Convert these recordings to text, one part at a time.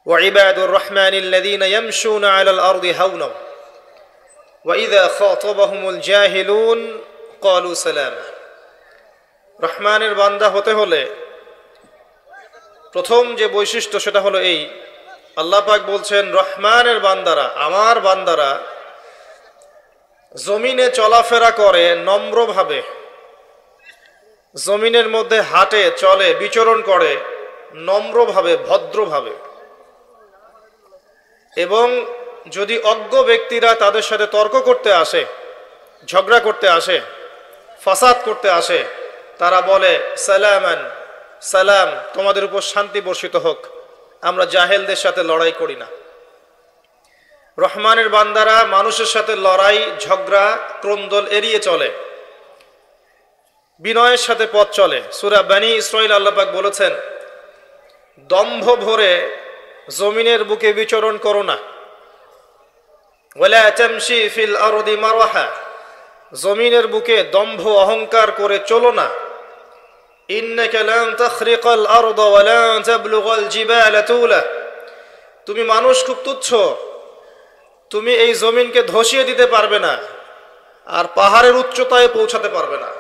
وعباد الرحمن الذين يمشون على الأرض هونا وإذا خاطبهم الجاهلون قالوا سلاما। রহমানের বান্দা হতে হলে প্রথম যে বৈশিষ্ট্য সেটা হলো এই, আল্লাহ পাক বলছেন রহমানের বান্দারা, আমার বান্দারা জমিনে চলাফেরা করে নম্রভাবে, জমিনের মধ্যে হাঁটে চলে বিচরণ করে নম্রভাবে ভদ্রভাবে, এবং যদি অজ্ঞ ব্যক্তিরা তাদের সাথে তর্ক করতে আসে, ঝগড়া করতে আসে, ফাসাদ করতে আসে, তারা বলে সালামান, সালাম, তোমাদের উপর শান্তি বর্ষিত হোক, আমরা জাহেলদের সাথে লড়াই করি না। রহমানের বান্দারা মানুষের সাথে লড়াই ঝগড়া ক্রন্দল এড়িয়ে চলে, বিনয়ের সাথে পথ চলে। সূরা বনী ইসরাঈল আল্লাহ পাক বলেছেন, দম্ভ ভরে জমিনের বুকে বিচরণ করো না, ওয়ালা তামশি ফিল আরদি মারহা, জমিনের বুকে দম্ভ অহংকার করে চলো না। ইন্নাকা লান তাখরিকাল আরদা ওয়া লান তাবলুগাল জিবালা তুলা, তুমি মানুষ খুব তুচ্ছ, তুমি এই জমিনকে ধসিয়ে দিতে পারবে না, আর পাহাড়ের উচ্চতায় পৌঁছাতে পারবে না।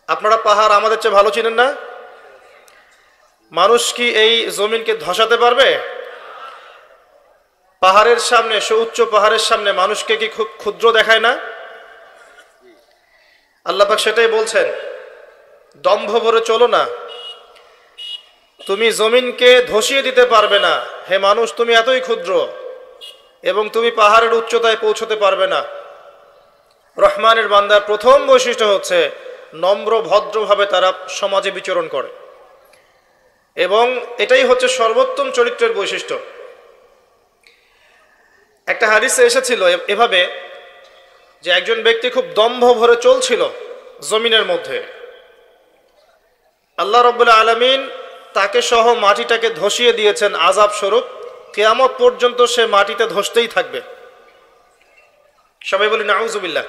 আপনারা পাহাড় আমাদের চেয়ে ভালো চিনেন না? মানুষ কি এই জমিনকে ধসাতে পারবে? পাহাড়ের সামনে, সুউচ্চ পাহাড়ের সামনে মানুষকে কি খুব ক্ষুদ্র দেখায় না? আল্লাহ পাক সেটাই বলছেন, দম্ভ ভরে চলো না, তুমি জমিনকে ধসিয়ে দিতে পারবে না। হে মানুষ, তুমি এতই ক্ষুদ্র এবং তুমি পাহাড়ের উচ্চতায় পৌঁছতে পারবে না। রহমানের বান্দার প্রথম বৈশিষ্ট্য হচ্ছে নম্র ভদ্রভাবে তারা সমাজে বিচরণ করে, এবং এটাই হচ্ছে সর্বোত্তম চরিত্রের বৈশিষ্ট্য। একটা হাদিসে এসেছিল এভাবে যে একজন ব্যক্তি খুব দম্ভ ভরে চলছিল জমিনের মধ্যে, আল্লাহ রাব্বুল আলামিন তাকে সহ মাটিটাকে ধসিয়ে দিয়েছেন আযাব স্বরূপ, কিয়ামত পর্যন্ত সে মাটিতে ধসতেই থাকবে। সবাই বলি নাউযুবিল্লাহ।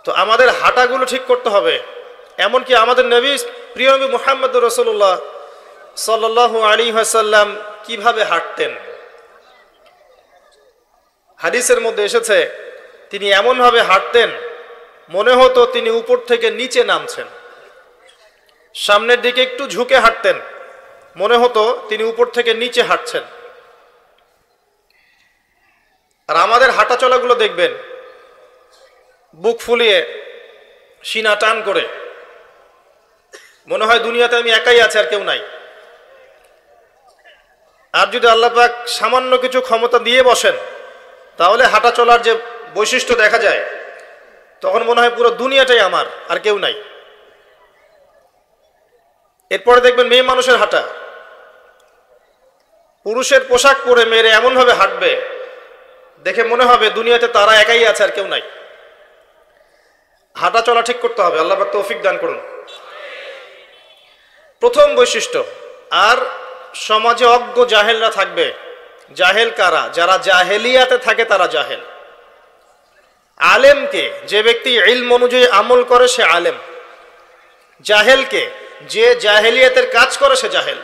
তো আমাদের হাঁটাগুলো ঠিক করতে হবে। এমনকি আমাদের নবী, প্রিয় নবী মুহাম্মদ রাসূলুল্লাহ সাল্লাল্লাহু আলাইহি ওয়াসাল্লাম কিভাবে হাঁটতেন, হাদিসের মধ্যে এসেছে তিনি এমনভাবে হাঁটতেন মনে হতো তিনি উপর থেকে নিচে নামছেন। সামনের দিকে একটু ঝুঁকে হাঁটতেন, মনে হতো তিনি উপর থেকে নিচে হাঁটছেন। আর আমাদের হাঁটা চলাগুলো দেখবেন বুক ফুলিয়ে সিনা টান করে, মনে হয় দুনিয়াতে আমি একাই আছি আর কেউ নাই। আর যদি আল্লাহ পাক সামান্য কিছু ক্ষমতা দিয়ে বসেন, তাহলে হাঁটা চলার যে বৈশিষ্ট্য দেখা যায়, তখন মনে হয় পুরো দুনিয়াটাই আমার আর কেউ নাই। এরপরে দেখবেন মেয়ে মানুষের হাঁটা, পুরুষের পোশাক পরে মেয়েরা এমনভাবে হাঁটবে দেখে মনে হবে দুনিয়াতে তারা একাই আছে আর কেউ নাই। হাঁটা চলা ঠিক করতে হবে, আল্লাহ পাক তৌফিক দান করুন। প্রথম বৈশিষ্ট্য। আর সমাজে অজ্ঞ জাহেলরা থাকবে। জাহেল কারা? যারা জাহেলিয়াতে থাকে তারা জাহেল। আলেমকে, যে ব্যক্তি ইলম অনুযায়ী আমল করে সে আলেম। জাহেলকে, যে জাহেলিয়াতের কাজ করে সে জাহেল।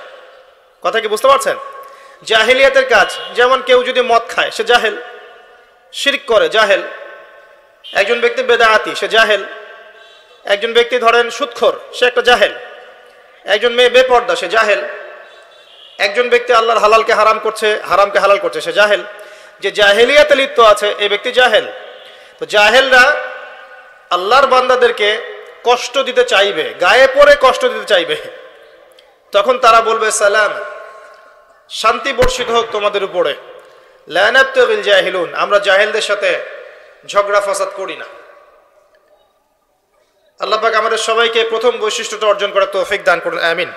কথা কি বুঝতে পারছেন? জাহেলিয়াতের কাজ, যেমন কেউ যদি মদ খায় সে জাহেল, শিরক করে জাহেল। একজন ব্যক্তি বেদাআতি সে জাহেল। একজন ব্যক্তি ধরেন সুদখোর সে একটা জাহেল। একজন মেয়ে বেপর্দা সে জাহেল। একজন ব্যক্তি আল্লাহর হালালকে হারাম করছে, হারামকে হালাল করছে, সে জাহেল। যে জাহেলিয়াতে লিপ্ত আছে এই ব্যক্তি জাহেল। তো জাহেলরা আল্লাহর বান্দাদেরকে কষ্ট দিতে চাইবে, গায়ে পড়ে কষ্ট দিতে চাইবে, তখন তারা বলবে সালাম, শান্তি বর্ষিত হোক তোমাদের উপরে। লা নাবতাগিল জাহিলুন, আমরা জাহেলদের সাথে ঝগড়া ফাসাদ করি না। আল্লাহ পাক আমাদের সবাইকে প্রথম বৈশিষ্ট্যটা অর্জন করার তৌফিক দান করুন, আমিন।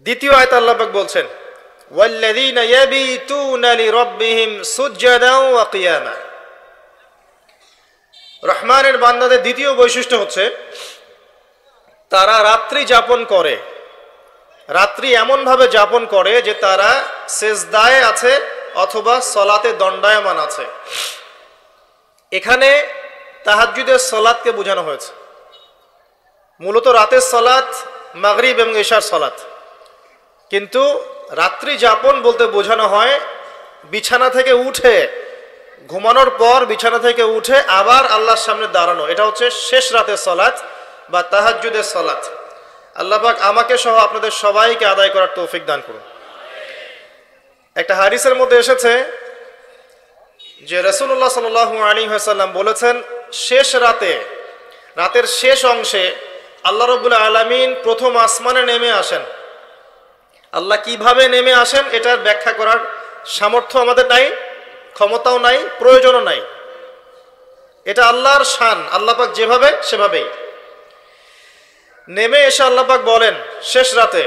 দ্বিতীয় আয়াত আল্লাহ পাক বলছেন, ওয়াল্লাযীনা ইয়াবিতুনা লিরাব্বিহিম সুজদান ওয়া কিয়ামা। রহমানের বান্দাদের দ্বিতীয় বৈশিষ্ট্য হচ্ছে তারা রাত্রি যাপন করে। রাত্রি এমনভাবে যাপন করে যে তারা সেজদায় আছে অথবা সলাতে দণ্ডায়মান আছে। এখানে তাহাজ্জুদের সলাতকে বোঝানো হয়েছে। মূলত রাতের সলাত মাগরিব এবং ইশার সালাত। কিন্তু রাত্রি যাপন বলতে বোঝানো হয় বিছানা থেকে উঠে, ঘুমানোর পর বিছানা থেকে উঠে আবার আল্লাহর সামনে দাঁড়ানো, এটা হচ্ছে শেষ রাতের সালাত বা তাহাজ্জুদের সালাত। আল্লাহ পাক আমাকে সহ আপনাদের সবাইকে আদায় করার তৌফিক দান করুন। একটা হাদিসের মধ্যে এসেছে যে রাসূলুল্লাহ সাল্লাল্লাহু আলাইহি ওয়াসাল্লাম বলেছেন, শেষ রাতের শেষ অংশে আল্লাহ রাব্বুল আলামিন প্রথম আসমানে নেমে আসেন। আল্লাহ কিভাবে নেমে আসেন এটার ব্যাখ্যা করার সামর্থ্য আমাদের নাই, ক্ষমতাও নাই, প্রয়োজনও নাই। এটা আল্লাহর শান, আল্লাহ পাক যেভাবে সেভাবেই নেমে এসে আল্লাহ পাক বলেন শেষ রাতে,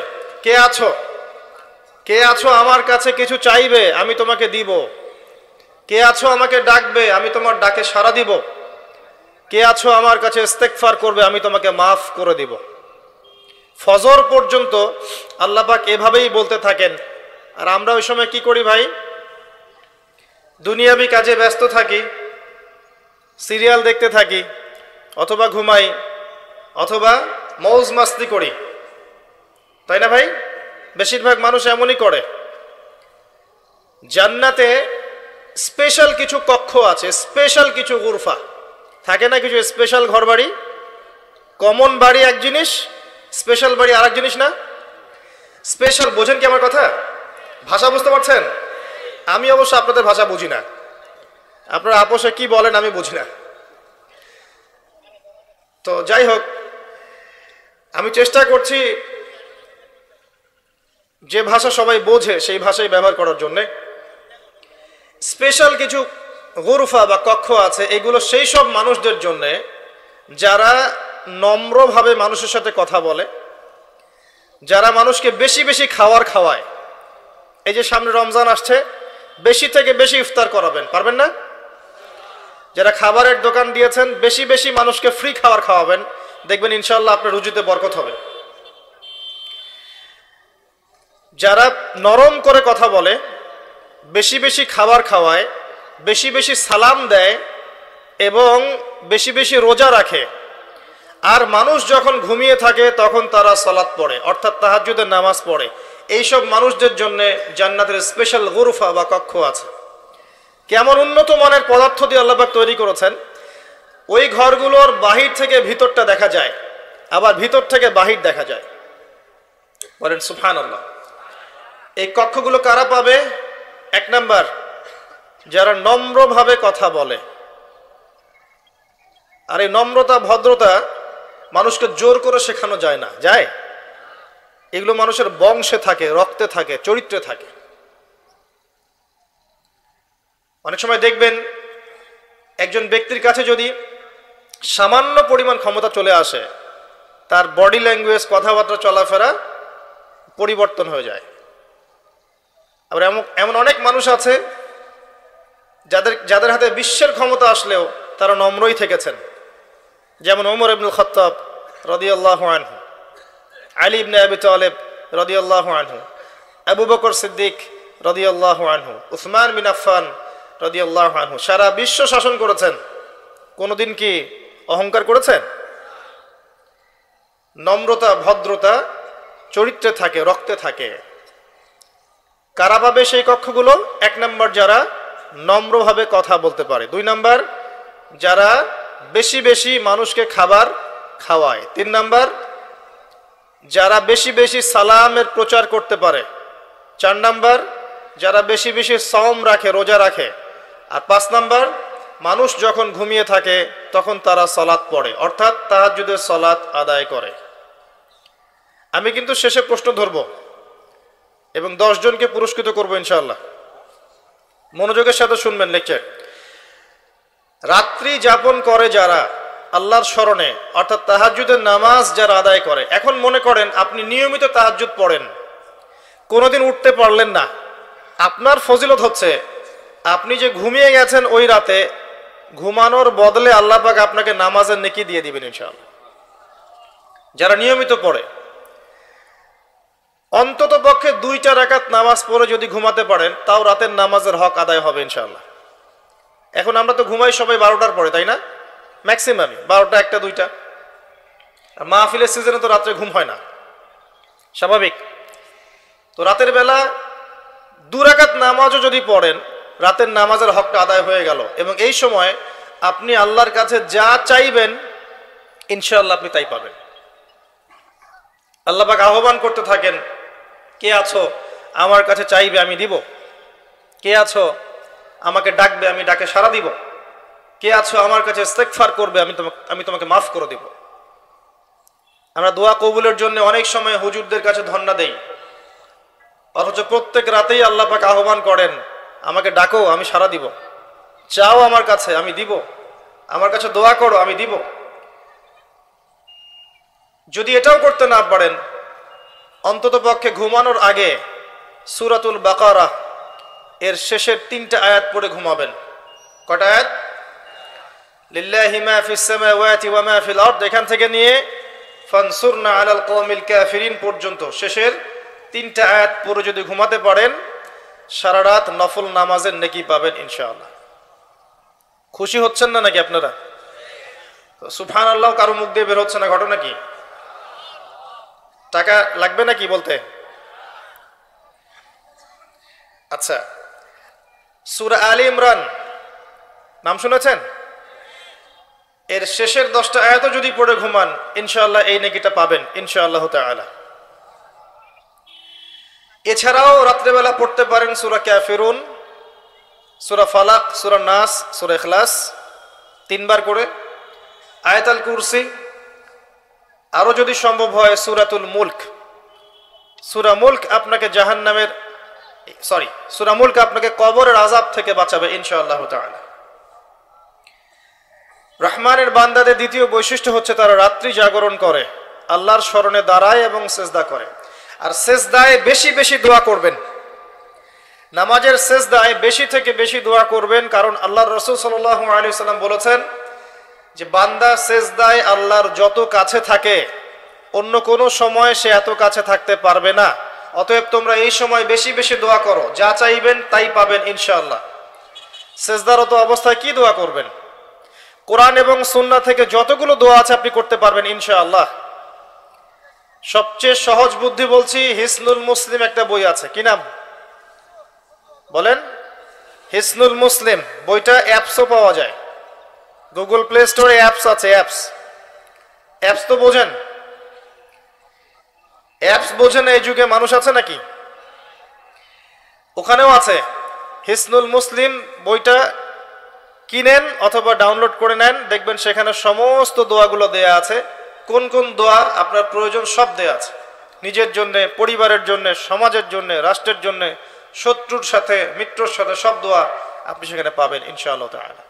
কে আছো আমার কাছে কিছু চাইবে, আমি তোমাকে দিব। কে আছো আমাকে ডাকবে, আমি তোমার ডাকে সাড়া দিব। কে আছো আমার কাছে ইস্তেগফার করবে, আমি তোমাকে মাফ করে দিব। ফজর পর্যন্ত আল্লাহ পাক এভাবেই বলতে থাকেন। আর আমরা ওই সময় কি করি ভাই? দুনিয়াবি কাজে ব্যস্ত থাকি, সিরিয়াল দেখতে থাকি, অথবা ঘুমাই, অথবা মৌজ মাস্তি করি, তাই না ভাই? বেশিরভাগ মানুষ এমনই করে। জান্নাতে স্পেশাল কিছু কক্ষ আছে, স্পেশাল কিছু গুরফা থাকে না, কিছু স্পেশাল ঘরবাড়ি। কমন বাড়ি এক জিনিস, স্পেশাল বাড়ি আর এক জিনিস না? স্পেশাল বোঝেন কি আমার কথা? ভাষা বুঝতে পারছেন? আমি অবশ্য আপনাদের ভাষা বুঝি না, আপনারা আপোষে কি বলেন আমি বুঝি না। তো যাই হোক, আমি চেষ্টা করছি যে ভাষা সবাই বোঝে সেই ভাষাই ব্যবহার করার জন্যে। স্পেশাল কিছু গুরফা বা কক্ষ আছে, এগুলো সেই সব মানুষদের জন্যে যারা নম্রভাবে মানুষের সাথে কথা বলে, যারা মানুষকে বেশি বেশি খাওয়ায়। এই যে সামনে রমজান আসছে, বেশি থেকে বেশি ইফতার করাবেন, পারবেন না? যারা খাবারের দোকান দিয়েছেন, বেশি বেশি মানুষকে ফ্রি খাবার খাওয়াবেন, দেখবেন ইনশাআল্লাহ আপনার রুজিতে বরকত হবে। যারা নরম করে কথা বলে, বেশি বেশি খাবার খাওয়ায়, বেশি বেশি সালাম দেয় এবং বেশি বেশি রোজা রাখে, আর মানুষ যখন ঘুমিয়ে থাকে তখন তারা সালাত পড়ে, অর্থাৎ তাহাজ্জুদের নামাজ পড়ে, এইসব মানুষদের জন্য জান্নাতের স্পেশাল গুরফা বা কক্ষ আছে। কেমন উন্নত মানের পদার্থ দিয়ে আল্লাহ পাক তৈরি করেছেন। ওই ঘরগুলোর বাহির থেকে ভিতরটা দেখা যায়, আবার ভিতর থেকে বাহির দেখা যায়। বলেন সুবহানাল্লাহ। এই কক্ষগুলো কারা পাবে? এক নাম্বার, যারা নম্রভাবে কথা বলে। আর এই নম্রতা ভদ্রতা মানুষকে জোর করে শেখানো যায় না, যায়? এগুলো মানুষের বংশে থাকে, রক্তে থাকে, চরিত্রে থাকে। অনেক সময় দেখবেন একজন ব্যক্তির কাছে যদি সামান্য পরিমাণ ক্ষমতা চলে আসে, তার বডি ল্যাঙ্গুয়েজ, কথাবার্তা, চলাফেরা পরিবর্তন হয়ে যায়। আবার এমন অনেক মানুষ আছে যাদের হাতে বিশ্বের ক্ষমতা আসলেও তারা নম্রই থেকেছেন। যেমন ওমর ইবনুল খাত্তাব রাদিয়াল্লাহু আনহু, আলী ইবনে আবি তালেব রাদিয়াল্লাহু আনহু, আবু বকর সিদ্দিক রাদিয়াল্লাহু আনহু, উসমান বিন আফফান রাদিয়াল্লাহু আনহু। সারা বিশ্ব শাসন করেছেন, কোনোদিন কি অহংকার করেছেন? নম্রতা ভদ্রতা চরিত্রে থাকে, রক্তে থাকে। কারা পাবে সেই কক্ষগুলো? এক নম্বর, যারা নম্রভাবে কথা বলতে পারে। দুই নম্বর, যারা বেশি বেশি মানুষকে খাবার খাওয়ায়। তিন নম্বর, যারা বেশি বেশি সালামের প্রচার করতে পারে। চার নম্বর, যারা বেশি বেশি সওম রাখে, রোজা রাখে। আর পাঁচ নম্বর, মানুষ যখন ঘুমিয়ে থাকে তখন তারা সালাত পড়ে, অর্থাৎ তাহাজ্জুদের সালাত আদায় করে। আমি কিন্তু শেষে প্রশ্ন ধরব এবং 10 জনকে পুরস্কৃত করব ইনশাআল্লাহ। মনোযোগের সাথে শুনবেন লেকচার। রাত্রি যাপন করে যারা আল্লাহর স্মরণে, অর্থাৎ তাহাজ্জুদের নামাজ যারা আদায় করে। এখন মনে করেন আপনি নিয়মিত তাহাজ্জুদ পড়েন, কোনোদিন উঠতে পারলেন না। আপনার ফজিলত হচ্ছে আপনি যে ঘুমিয়ে গেছেন ওই রাতে, ঘুমানোর বদলে আল্লাহ পাক আপনাকে নামাজের নেকি দিয়ে দিবেন ইনশাআল্লাহ। যারা নিয়মিত পড়ে, অন্তত পক্ষে 2টা রাকাত নামাজ পড়ে যদি ঘুমাতে পারেন, তাও রাতের নামাজের হক আদায় হবে ইনশাআল্লাহ। এখন আমরা তো ঘুমাই সবাই 12টার পরে, তাই না? ম্যাক্সিমামই 12টা, 1টা, 2টা। আর মাহফিলের সিজনে তো রাত্রে ঘুম হয় না, স্বাভাবিক। তো রাতের বেলা 2 রাকাত নামাজও যদি পড়েন, রাতের নামাজের হকটা আদায় হয়ে গেল, এবং এই সময় আপনি আল্লাহর কাছে যা চাইবেন ইনশাআল্লাহ আপনি তাই পাবেন। আল্লাহ পাক আহ্বান করতে থাকেন, কে আছো আমার কাছে চাইবে আমি দিব, কে আছো আমাকে ডাকবে আমি ডাকে সাড়া দিব, কে আছো আমার কাছে ইস্তেগফার করবে আমি তোমাকে মাফ করে দিব। আমরা দোয়া কবুলের জন্য অনেক সময় হুজুরদের কাছে ধন্না দেই, অথচ প্রত্যেক রাতেই আল্লাহ পাক আহ্বান করেন, আমাকে ডাকো আমি সাড়া দিব, চাও আমার কাছে আমি দিব, আমার কাছে দোয়া করো আমি দিব। যদি এটাও করতে না পারেন, অন্তত পক্ষে ঘুমানোর আগে সূরাতুল বাকারা এর শেষের 3টা আয়াত পড়ে ঘুমাবেন। কটা আয়াত? লিল্লাহি মা ফিস সামাওয়াতি ওয়া মা ফিল আরদ, এখান থেকে নিয়ে ফানসুরনা আলাল কওমিল কাফিরিন পর্যন্ত শেষের 3টা আয়াত পড়ে যদি ঘুমাতে পারেন, সারা রাত নফল নামাজের নেকি পাবেন ইনশাআল্লাহ। খুশি হচ্ছেন না নাকি আপনারা? সুবহানাল্লাহ কারো মুখ দিয়ে বের হচ্ছে না, ঘটনা কি? টাকা লাগবে নাকি বলতে? আচ্ছা, সূরা আলে ইমরান নাম শুনেছেন? এর শেষের 10টা আয়াতও যদি পড়ে ঘুমান ইনশাআল্লাহ এই নেকিটা পাবেন ইনশাআল্লাহ তাআলা। এছাড়াও রাত্রেবেলা পড়তে পারেন সূরা কাফিরুন, সূরা ফালাক, সূরা নাস, সূরা ইখলাস 3 বার করে, আয়াতুল কুরসি, আরো যদি সম্ভব হয় সূরাতুল মুলক। সূরা মুলক আপনাকে জাহান্নামের সূরা মুলক আপনাকে কবরের আযাব থেকে বাঁচাবে ইনশাআল্লাহ তাআলা। রহমানের বান্দাদের দ্বিতীয় বৈশিষ্ট্য হচ্ছে তারা রাত্রি জাগরণ করে, আল্লাহর স্মরণে দাঁড়ায় এবং সিজদা করে। আর সিজদায় বেশি বেশি দোয়া করবেন, নামাজের সিজদায় বেশি থেকে বেশি দোয়া করবেন, কারণ আল্লাহর রাসূল সাল্লাল্লাহু আলাইহি ওয়াসাল্লাম বলেছেন যে বান্দা সিজদায় আল্লাহর যত কাছে থাকে অন্য কোনো সময় সে এত কাছে থাকতে পারবে না। অতএব তোমরা এই সময় বেশি বেশি দোয়া করো, যা চাইবেন তাই পাবেন ইনশাআল্লাহ। সিজদারত অবস্থায় কি দোয়া করবেন? কোরআন এবং সুন্নাহ থেকে যতগুলো দোয়া আছে আপনি করতে পারবেন ইনশাআল্লাহ। সবচেয়ে সহজ বুদ্ধি বলছি, হিসনুল মুসলিম একটা বই আছে, কি নাম বলেন? হিসনুল মুসলিম বইটা অ্যাপসও পাওয়া যায়, গুগল প্লে স্টোরে অ্যাপস আছে। অ্যাপস তো বোঝেন? অ্যাপস বোঝেন এই যুগে মানুষ আছে নাকি? ওখানেও আছে হিসনুল মুসলিম বইটা, কিনেন অথবা ডাউনলোড করে নেন, দেখবেন সেখানে সমস্ত দোয়াগুলো দেয়া আছে, কোন কোন দোয়া আপনার প্রয়োজন সব দেয়া আছে। নিজের জন্য, পরিবারের জন্য, সমাজের জন্য, রাষ্ট্রের জন্য, শত্রুর সাথে, মিত্রর সাথে সব দোয়া আপনি সেখানে পাবেন ইনশাআল্লাহ তাআলা।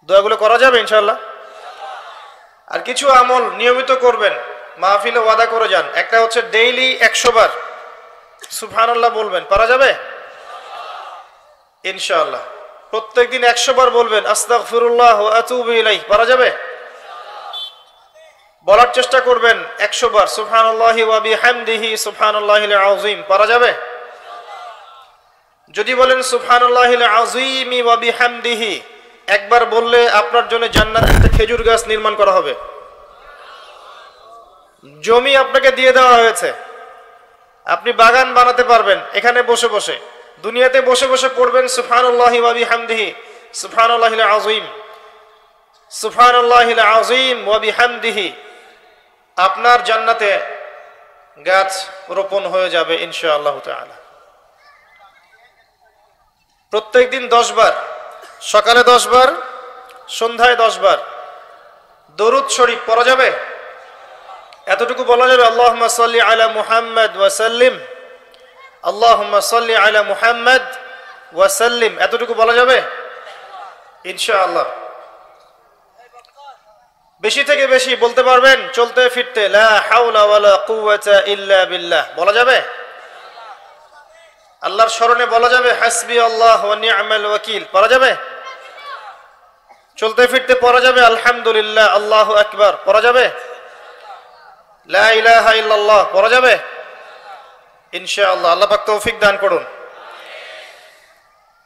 দোয়াগুলো করা যাবে ইনশাআল্লাহ। আর কিছু আমল নিয়মিত করবেন, মাহফিলে ওয়াদা করে যান। একটা হচ্ছে ডেইলি 100 বার সুবহানাল্লাহ বলবেন, পারা যাবে ইনশাআল্লাহ। প্রত্যেকদিন 100 বার বলবেন আস্তাগফিরুল্লাহ ওয়া আতুবু ইলাইহি, পারা যাবে? বলার চেষ্টা করবেন 100 বার সুবহানাল্লাহি ওয়া বিহামদিহি সুবহানাল্লাহিল আযীম, পারা যাবে? যদি বলেন সুবহানাল্লাহিল আযীম ওয়া বিহামদিহি, একবার বললে আপনার জন্য জান্নাতে একটা খেজুর গাছ নির্মাণ করা হবে, জমি আপনাকে দিয়ে দেওয়া হয়েছে, আপনি বাগান বানাতে পারবেন এখানে বসে বসে। দুনিয়াতে বসে বসে পড়বেন সুবহানাল্লাহি ওয়া বিহামদিহি সুবহানাল্লাহিল আযীম, সুবহানাল্লাহিল আযীম ওয়া বিহামদিহি, আপনার জান্নাতে গাছ রোপণ হয়ে যাবে ইনশাআল্লাহ তাআলা। প্রত্যেকদিন 10 বার, সকালে 10 বার, সন্ধ্যায় 10 বার দরুদ শরীফ পড়া যাবে। এতটুকু বলা যাবে আল্লাহুম্মা সাল্লি আলা মুহাম্মাদ ওয়া সাল্লিম, আল্লাহুম্মা সাল্লি আলা মুহাম্মাদ ওয়া সাল্লিম, এতটুকু বলা যাবে ইনশাআল্লাহ। বেশি থেকে বেশি বলতে পারবেন চলতে ফিরতে, লা হাওলা ওয়ালা কুওয়াতা ইল্লা বিল্লাহ, বলা যাবে। আল্লাহর স্মরণে বলা যাবে হাসবি আল্লাহ ওয়া নি'মাল ওয়াকিল, পড়া যাবে। চলতে ফিরতে পড়া যাবে আলহামদুলিল্লাহ, আল্লাহু আকবার, পড়া যাবে। লা ইলাহা ইল্লাল্লাহ পড়া যাবে ইনশাআল্লাহ। আল্লাহ পাক তৌফিক দান করুন।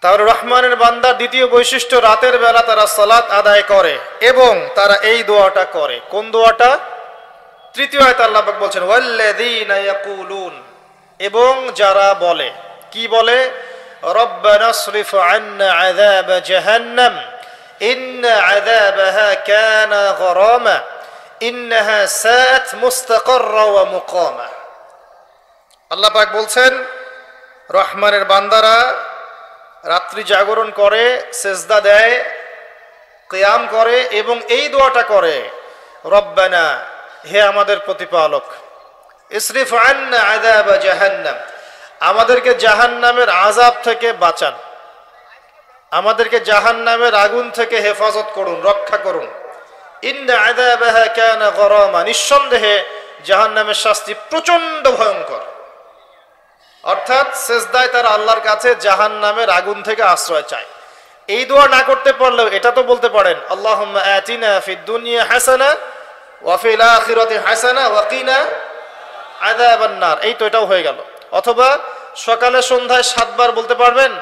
তাহলে রহমানের বান্দা দ্বিতীয় বৈশিষ্ট্য, রাতের বেলা তারা সালাত আদায় করে এবং তারা এই দোয়াটা করে। কোন দোয়াটা? তৃতীয় আয়াতে আল্লাহ পাক বলছেন ওয়াল্লাযীনা ইয়াকুলুন, এবং যারা বলে, কি বলে? রব্বানা সরিফ আন্না আযাব জাহান্নাম ইন্না আযাবাহা কানা গরামা ইন্নাহা সাআত মুস্তাকাররা ওয়া মুকামা। আল্লাহ পাক বলছেন রহমানের বান্দারা রাত্রি জাগরণ করে, সেজদা দেয়, কিয়াম করে এবং এই দোয়াটা করে, রব্বানা, হে আমাদের প্রতিপালক, ইসরিফ আন্না আযাব জাহান্নাম, আমাদেরকে জাহান্নামের আযাব থেকে বাঁচান, আমাদেরকে জাহান্নামের আগুন থেকে হেফাজত করুন, রক্ষা করুন। ইন্না আযাবাহা কানা গরামা, নিঃসন্দেহে জাহান্নামের শাস্তি প্রচন্ড ভয়ঙ্কর। অর্থাৎ সেজদায় তারা আল্লাহর কাছে জাহান্নামের আগুন থেকে আশ্রয় চায়। এই দোয়া না করতে পারলেও এটা তো বলতে পারেন, আল্লাহুম্মা আতিনা ফিদ দুনিয়া হাসানা ওয়া ফিল আখিরাতি হাসানা ওয়া কিনা আযাবান নার, এই তো এটাও হয়ে গেল। অথবা সকালে সন্ধ্যায় 7 বার বলতে পারবেন,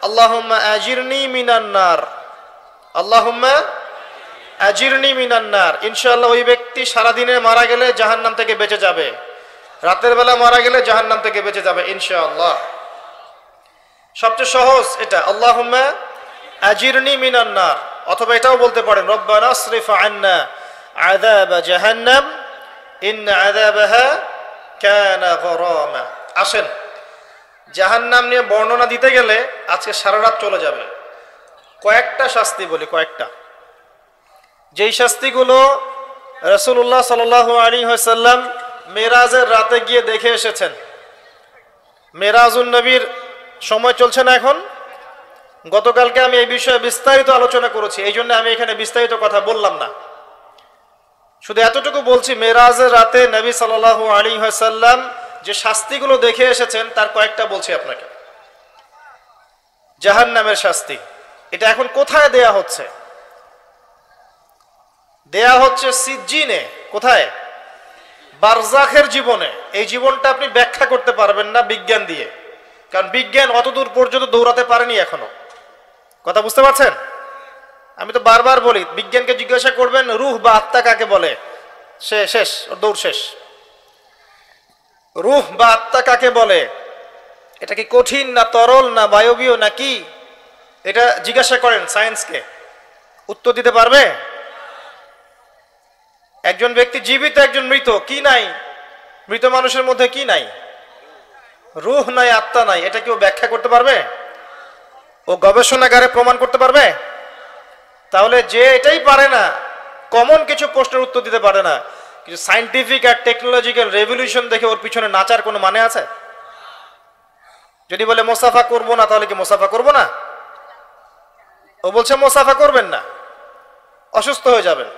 আল্লাহুম্মা আজিরনি মিনান নার, আল্লাহুম্মা আজিরনি মিনান নার। ইনশাআল্লাহ ওই ব্যক্তি সারা দিনে মারা গেলে জাহান্নাম থেকে বেঁচে যাবে, রাতের বেলা মারা গেলে জাহান্নাম থেকে বেঁচে যাবে ইনশাআল্লাহ। সবচেয়ে সহজ এটা, আল্লাহুম্মা আজিরনি মিনান নার। অথবা এটাও বলতে পারেন, রব্বানা আসরিফ আন্না আযাব জাহান্নাম ইন্না আযাবাহা কানা গরামা। আসেন, জাহান্নাম নিয়ে বর্ণনা দিতে গেলে আজকে সারা রাত চলে যাবে। কয়েকটা শাস্তি বলি, কয়েকটা, যেই শাস্তিগুলো রাসূলুল্লাহ সাল্লাল্লাহু আলাইহি ওয়াসাল্লাম মেরাজের রাতে গিয়ে দেখে এসেছেন। মেরাজুন নবীর সময় চলছে না এখন। গতকালকে আমি এই বিষয়ে বিস্তারিত আলোচনা করেছি, এই জন্য আমি এখানে বিস্তারিত কথা বললাম না। শুধু এতটুকু বলছি, মেরাজের রাতে নবী সাল্লাল্লাহু আলাইহি ওয়াসাল্লাম যে শাস্তিগুলো দেখে এসেছেন তার কয়েকটা বলছি আপনাকে। জাহান্নামের শাস্তি, এটা এখন কোথায় দেয়া হচ্ছে? দেয়া হচ্ছে সিজ্জিনে। কোথায়? বারজাখের জীবনে। এই জীবনটা আপনি ব্যাখ্যা করতে পারবেন না বিজ্ঞান দিয়ে, কারণ বিজ্ঞান অতদূর পর্যন্ত দৌড়াতে পারেনি এখনো। কথা বুঝতে পারছেন? আমি তো বারবার বলি, বিজ্ঞানকে জিজ্ঞাসা করবেন রূহ বা আত্মা কাকে বলে, সে শেষ, ওর দৌড় শেষ। রূহ বা আত্মা কাকে বলে, এটা কি কঠিন না তরল না বায়বীয় না কি, এটা জিজ্ঞাসা করেন সায়েন্সকে, উত্তর দিতে পারবে? একজন ব্যক্তি জীবিত, একজন মৃত, কি নাই? মৃত মানুষের মধ্যে কি নাই? রূহ নাই, আত্মা নাই। এটা কেউ ব্যাখ্যা করতে পারবে? ও গবেষণাগারে প্রমাণ করতে পারবে? তাহলে যে এটাই পারে না, কমন কিছু প্রশ্নের উত্তর দিতে পারে না, কিছু সায়েন্টিফিক আর টেকনোলজিক্যাল রেভলিউশন দেখে ওর পিছনে নাচার কোনো মানে আছে? যদি বলে মোসাফা করবো না, তাহলে কি মোসাফা করবো না? ও বলছে মোসাফা করবেন না, অসুস্থ হয়ে যাবেন।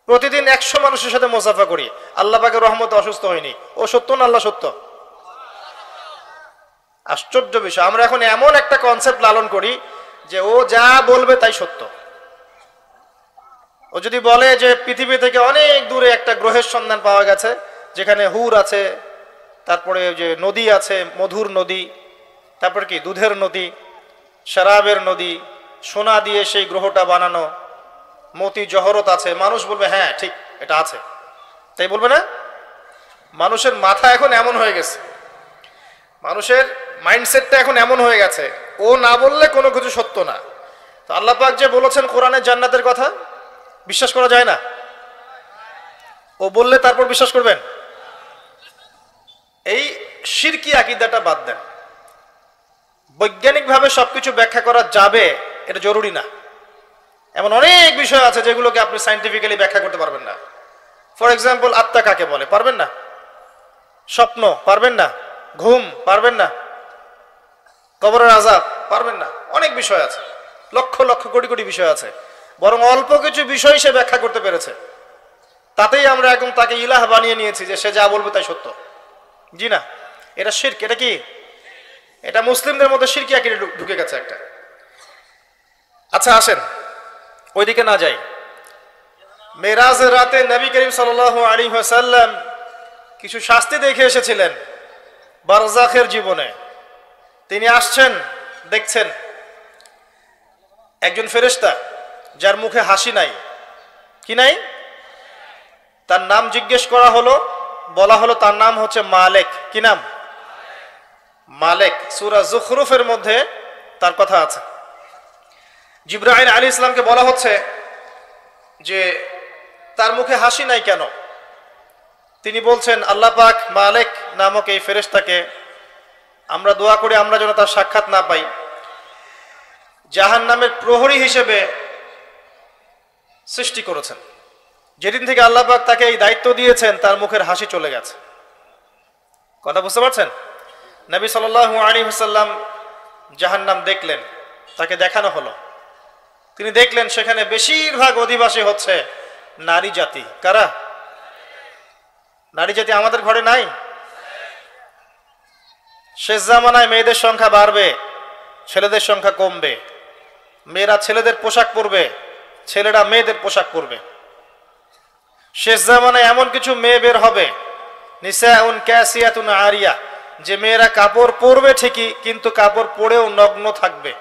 প্রতিদিন 100 মানুষের সাথে মোসাফা করি, আল্লাহ পাকের রহমতে অসুস্থ হয়নি। ও সত্য না আল্লাহ সত্য? আশ্চর্য বিষয়, আমরা এখন এমন একটা কনসেপ্ট লালন করি যে ও যা বলবে তাই সত্য। ও যদি বলে যে পৃথিবী থেকে অনেক দূরে একটা গ্রহের সন্ধান পাওয়া গেছে যেখানে হুর আছে, তারপরে যে নদী আছে, মধুর নদী, তারপর কি দুধের নদী, শরাবের নদী, সোনা দিয়ে সেই গ্রহটা বানানো, মতি জহরত আছে, মানুষ বলবে হ্যাঁ ঠিক এটা আছে, তাই বলবে না? মানুষের মাথা এখন এমন হয়ে গেছে, মানুষের মাইন্ডসেটটা এখন এমন হয়ে গেছে, ও না বললে কোনো কিছু সত্য না। তো আল্লাহ পাক যে বলেছেন কোরআনে জান্নাতের কথা, বিশ্বাস করা যায় না? ও বললে তারপর বিশ্বাস করবেন? এই শিরকি আকীদাটা বাদ দেন। বৈজ্ঞানিকভাবে সবকিছু ব্যাখ্যা করা যাবে এটা জরুরি না। এমন অনেক বিষয় আছে যেগুলোকে আপনি সায়েন্টিফিক্যালি ব্যাখ্যা করতে পারবেন না। ফর এক্সাম্পল, আত্মা কাকে বলে পারবেন না, স্বপ্ন পারবেন না, ঘুম পারবেন না, কবরের আযাব পারবেন না, অনেক বিষয় আছে, লক্ষ লক্ষ কোটি কোটি বিষয় আছে। বরং অল্প কিছু বিষয় সে ব্যাখ্যা করতে পেরেছে, তাতেই আমরা এখন তাকে ইলাহ বানিয়ে নিয়েছি যে সে যা বলবে তাই সত্য। জি না, এটা শিরক। এটা কি? এটা মুসলিমদের মধ্যে শিরকি আকীদা ঢুকে গেছে একটা। আচ্ছা আসেন ওইদিকে না যাই। মেরাজের রাতে নবী করিম সাল্লাল্লাহু আলাইহি ওয়াসাল্লাম কিছু শাস্তি দেখে এসেছিলেন বারজাখের জীবনে। তিনি আসছেন, দেখছেন একজন ফেরেশতা যার মুখে হাসি নাই। কি নাই? তার নাম জিজ্ঞেস করা হলো, বলা হলো তার নাম হচ্ছে মালেক। কি নাম? মালেক। সূরা যুখরুফের মধ্যে তার কথা আছে। জিবরাইল আলাইহিস সালামকে বলা হচ্ছে যে তার মুখে হাসি নাই কেন? তিনি বলছেন, আল্লাহ পাক মালেক নামক এই ফেরেশতাকে আমরা দোয়া করি আমরা যেন তার সাক্ষাৎ না পাই, জাহান্নামের প্রহরী হিসেবে সৃষ্টি করেছেন। যেদিন থেকে আল্লাহ পাক তাকে এই দায়িত্ব দিয়েছেন তার মুখের হাসি চলে গেছে। কথা বুঝতে পারছেন? নবী সাল্লাল্লাহু আলাইহি ওয়াসাল্লাম জাহান্নাম দেখলেন, তাকে দেখানো হলো। তিনি দেখলেন সেখানে বেশিরভাগ অধিবাসী হচ্ছে নারী জাতি। কারা? নারী জাতি আমাদের ঘরে নাই? শেষ জামানায় মেয়েদের সংখ্যা বাড়বে, ছেলেদের সংখ্যা কমবে। মেয়েরা ছেলেদের পোশাক পরবে, ছেলেরা মেয়েদের পোশাক পরবে। শেষ জামানায় এমন কিছু মেয়ে বের হবে, নিসাউন কাসিয়াতুন আরিয়া, যে মেয়েরা কাপড় পরবে ঠিকই কিন্তু কাপড় পরেও নগ্ন থাকবে।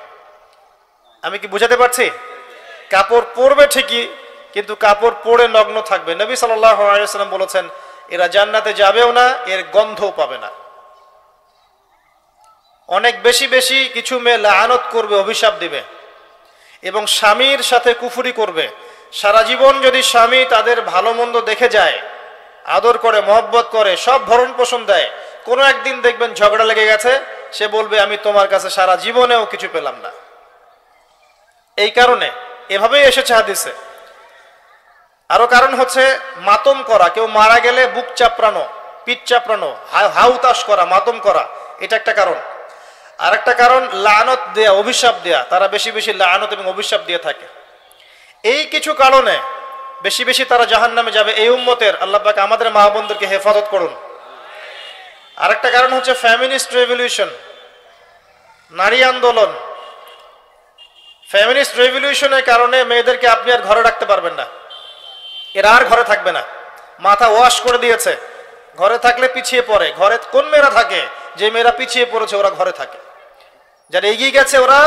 আমি কি বুঝাতে পারছি? কাপড় পরবে ঠিকই কিন্তু কাপড় পরে নগ্ন থাকবে। নবী সাল্লাল্লাহু আলাইহি ওয়াসাল্লাম বলেছেন এরা জান্নাতে যাবেও না, এর গন্ধও পাবে না। অনেক বেশি বেশি কিছু মেয়ে লাআনত করবে, অভিশাপ দিবে এবং স্বামীর সাথে কুফরি করবে। সারা জীবন যদি স্বামী তাদের ভালো মন্দ দেখে যায়, আদর করে, মহব্বত করে, সব ভরণ পোষণ দেয়, কোনো একদিন দেখবেন ঝগড়া লেগে গেছে, সে বলবে আমি তোমার কাছে সারা জীবনেও কিছু পেলাম না। এই কারণে এভাবেই এসেছে হাদিসে। আরো কারণ হচ্ছে মাতম করা, কেউ মারা গেলে বুক চাপড়ানো, পিঠ চাপড়ানো, হাউতাস করা, মাতম করা, এটা একটা কারণ। আর একটা কারণ লানত দেয়া, অভিশাপ দেয়া। তারা বেশি বেশি লানত এবং অভিশাপ দিয়ে থাকে। এই কিছু কারণে বেশি বেশি তারা জাহান্নামে যাবে। এই উম্মতের আল্লাহ পাক আমাদের মা বোনদেরকে হেফাজত করুন। আরেকটা কারণ হচ্ছে ফ্যামিনিস্ট রেভলিউশন, নারী আন্দোলন। ফ্যামিনিস্ট রেভলিউশনের কারণে মেয়েদেরকে আপনি আর ঘরে রাখতে পারবেন না, এরা আর ঘরে থাকবে না। মাথা ওয়াশ করে দিয়েছে, ঘরে থাকলে পিছিয়ে পড়ে। ঘরে কোন মেয়েরা থাকে? যে মেয়েরা পিছিয়ে পড়েছে ওরা ঘরে থাকে। যারা এগিয়ে গেছে ওরা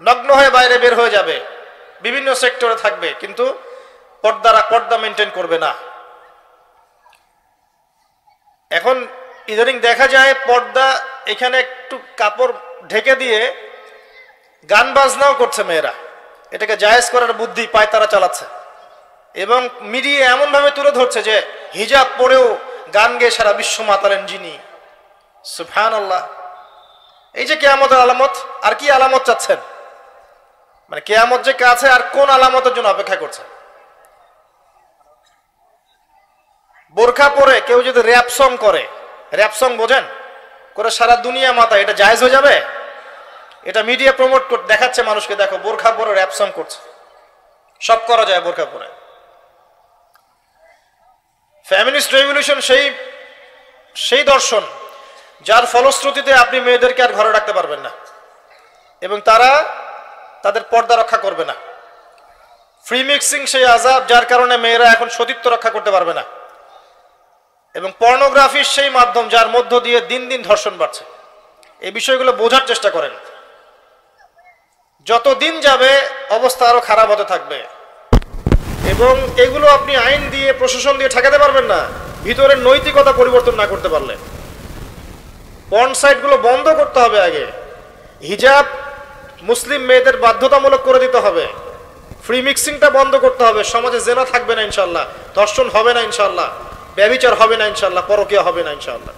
নগ্ন হয়ে বাইরে বের হয়ে যাবে, বিভিন্ন সেক্টরে থাকবে, কিন্তু পর্দা মেনটেন করবে না। এখন ইদানিং দেখা যায় পর্দা এখানে একটু কাপড় ঢেকে দিয়ে গান বাজনাও করছে মেয়েরা। এটাকে জায়েজ করার বুদ্ধি পায় তারা চালাচ্ছে এবং মিডিয়া এমন ভাবে তুলে ধরছে যে হিজাব পরেও গান গেয়ে সারা বিশ্ব মাতালেন যিনি। সুবহানাল্লাহ। এই যে কিয়ামতের আলামত, আর কি আলামত চাচ্ছেন? মানে কিয়ামত যে কাছে, আর কোন আলামতের জন্য অপেক্ষা করছে? বোরখা পরে কেউ যদি র‍্যাপ সং করে, র‍্যাপ সং বোঝেন, করে সারা দুনিয়া মাথা, এটা জায়েজ হয়ে যাবে? এটা মিডিয়া প্রমোট করে দেখাচ্ছে মানুষকে, দেখো বোরখা পরে র‍্যাপ সং করছে। সব করা যায় বোরখা পরে। ফ্যামিনিস্ট রেভলিউশন সেই দর্শন যার ফলশ্রুতিতে আপনি মেয়েদেরকে আর ঘরে রাখতে পারবেন না এবং তারা তাদের পর্দা রক্ষা করবে না। ফ্রি মিক্সিং সেই আযাব যার কারণে মেয়েরা এখন সতীত্ব রক্ষা করতে পারবে না এবং পর্নোগ্রাফির সেই মাধ্যম যার মধ্য দিয়ে দিন দিন ধর্ষণ বাড়ছে। এই বিষয়গুলো বোঝার চেষ্টা করেন। যত দিন যাবে অবস্থা আরো খারাপ হতে থাকবে এবং এগুলো আপনি আইন দিয়ে, প্রশাসন দিয়ে ঠেকাতে পারবেন না ভিতরের নৈতিকতা পরিবর্তন না করতে পারলে। পর্ন সাইটগুলো বন্ধ করতে হবে আগে। হিজাব মুসলিম মেয়েদের বাধ্যতামূলক করে দিতে হবে। ফ্রি মিক্সিংটা বন্ধ করতে হবে। সমাজে জেনা থাকবে না ইনশাল্লাহ, ধর্ষণ হবে না ইনশাল্লাহ, ব্যভিচার হবে না ইনশাল্লাহ, পরকীয়া হবে না ইনশাল্লাহ।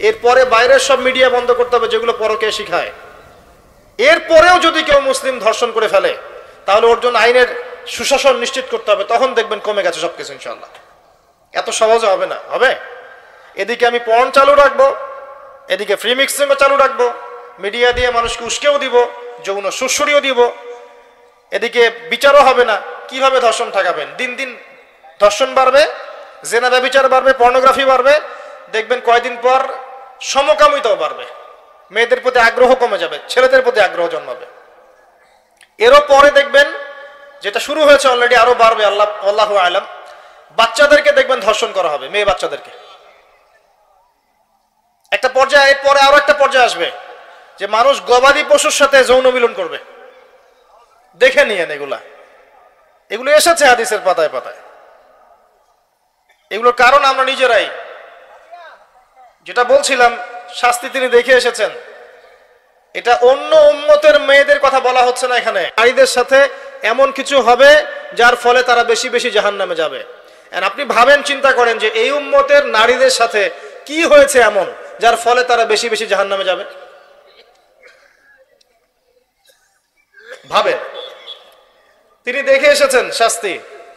এরপরে বাইরের সব মিডিয়া বন্ধ করতে হবে যেগুলো পরকীয়া শিখায়। এরপরেও যদি কেউ মুসলিম ধর্ষণ করে ফেলে তাহলে ওর জন্য আইনের সুশাসন নিশ্চিত করতে হবে। তখন দেখবেন কমে গেছে সবকিছু ইনশাল্লাহ। এত সহজে হবে না, হবে। এদিকে আমি পর্ন চালু রাখবো, এদিকে ফ্রি মিক্সিংও চালু রাখবো, মিডিয়া দিয়ে মানুষকে উস্কেও দিব, যৌন সুশ্রীও দিব, এদিকে বিচারও হবে না। কিভাবে ধর্ষণ ঠেকাবেন? দিন দিন ধর্ষণ বাড়বে, জেনা ব্যভিচার বাড়বে, পর্নোগ্রাফি বাড়বে। দেখবেন কয়েকদিন পর সমকামিতাও বাড়বে, মেয়েদের প্রতি আগ্রহ কমে যাবে, ছেলেদের প্রতি আগ্রহ জন্মাবে। এরও পরে দেখবেন যেটা শুরু হয়েছে অলরেডি, আরো বাড়বে। আল্লাহু আলাম। বাচ্চাদেরকে দেখবেন ধর্ষণ করা হবে, মেয়ে বাচ্চাদেরকে। একটা পর্যায়ে, এরপরে আরো একটা পর্যায়ে আসবে যে মানুষ গবাদি পশুর সাথে যৌন মিলন করবে। দেখে নিয়েন, এগুলো এসেছে হাদিসের পাতায় পাতায়। এগুলোর কারণ আমরা নিজেরাই। যেটা বলছিলাম, শাস্তি তিনি দেখে এসেছেন। এটা অন্য উম্মতের মেয়েদের কথা বলা হচ্ছে না এখানে। নারীদের সাথে এমন কিছু হবে যার ফলে তারা বেশি বেশি জাহান্নামে যাবে। আপনি ভাবেন, চিন্তা করেন যে এই উম্মতের নারীদের সাথে কি হয়েছে এমন যার ফলে তারা বেশি বেশি জাহান্নামে যাবে। ভাবেন, তিনি দেখে এসেছেন শাস্তি।